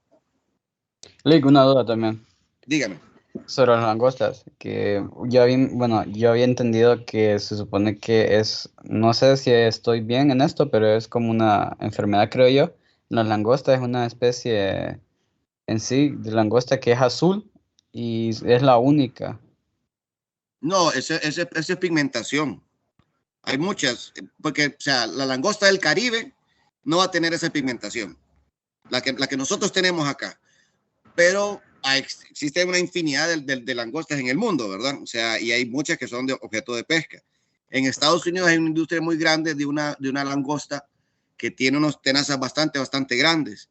Lick, una duda también. Dígame. Sobre las langostas, que yo había entendido que se supone que es, no sé si estoy bien en esto, pero es como una enfermedad, creo yo. La langosta es una especie en sí de langosta que es azul y es la única. No, esa es pigmentación. Hay muchas, porque, o sea, la langosta del Caribe no va a tener esa pigmentación, la que nosotros tenemos acá. Pero existe una infinidad de langostas en el mundo, ¿verdad? O sea, y hay muchas que son de objeto de pesca. En Estados Unidos hay una industria muy grande de una langosta que tiene unos tenazas bastante grandes.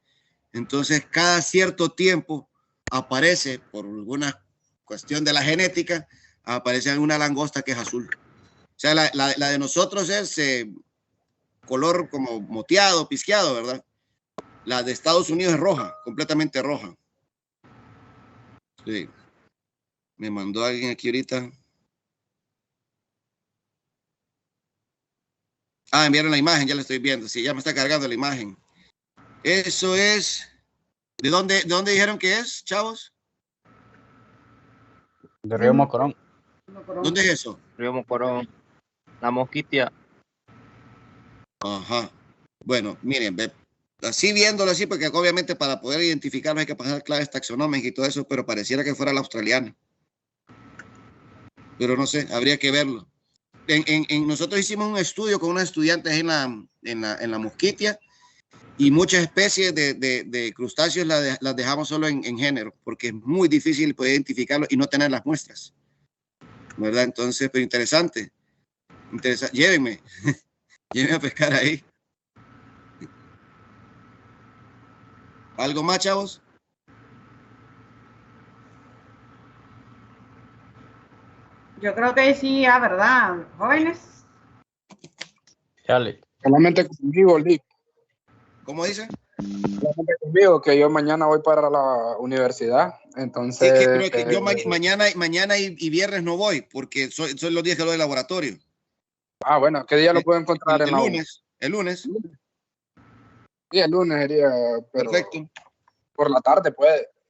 Entonces, cada cierto tiempo aparece, por alguna cuestión de la genética, aparece alguna langosta que es azul. O sea, la de nosotros es color como moteado, pisqueado, ¿verdad? La de Estados Unidos es roja, completamente roja. Sí. Me mandó alguien aquí ahorita. Ah, enviaron la imagen, ya la estoy viendo. Sí, ya me está cargando la imagen. Eso es... ¿De dónde dijeron que es, chavos? De Río Mocorón. ¿Dónde es eso? Río Mocorón. La Mosquitia. Ajá. Bueno, miren, así viéndolo así, porque obviamente para poder identificarlo hay que pasar claves taxonómicas y todo eso, pero pareciera que fuera la australiana. Pero no sé, habría que verlo. Nosotros hicimos un estudio con unos estudiantes en la Mosquitia y muchas especies de crustáceos las dejamos solo en género, porque es muy difícil poder identificarlo y no tener las muestras, ¿verdad? Entonces, pero interesante. Llévenme a pescar ahí. ¿Algo más, chavos? Yo creo que sí, ¿verdad? Jóvenes. Dale. Solamente conmigo, Lick. ¿Cómo dice? Solamente conmigo, que yo mañana voy para la universidad. Entonces. Sí, pero que yo mañana y viernes no voy, porque son los días que lo de laboratorio. Ah, bueno, ¿qué día lo puedo encontrar? El lunes. Sí, el lunes sería, pero perfecto. Por la tarde puede.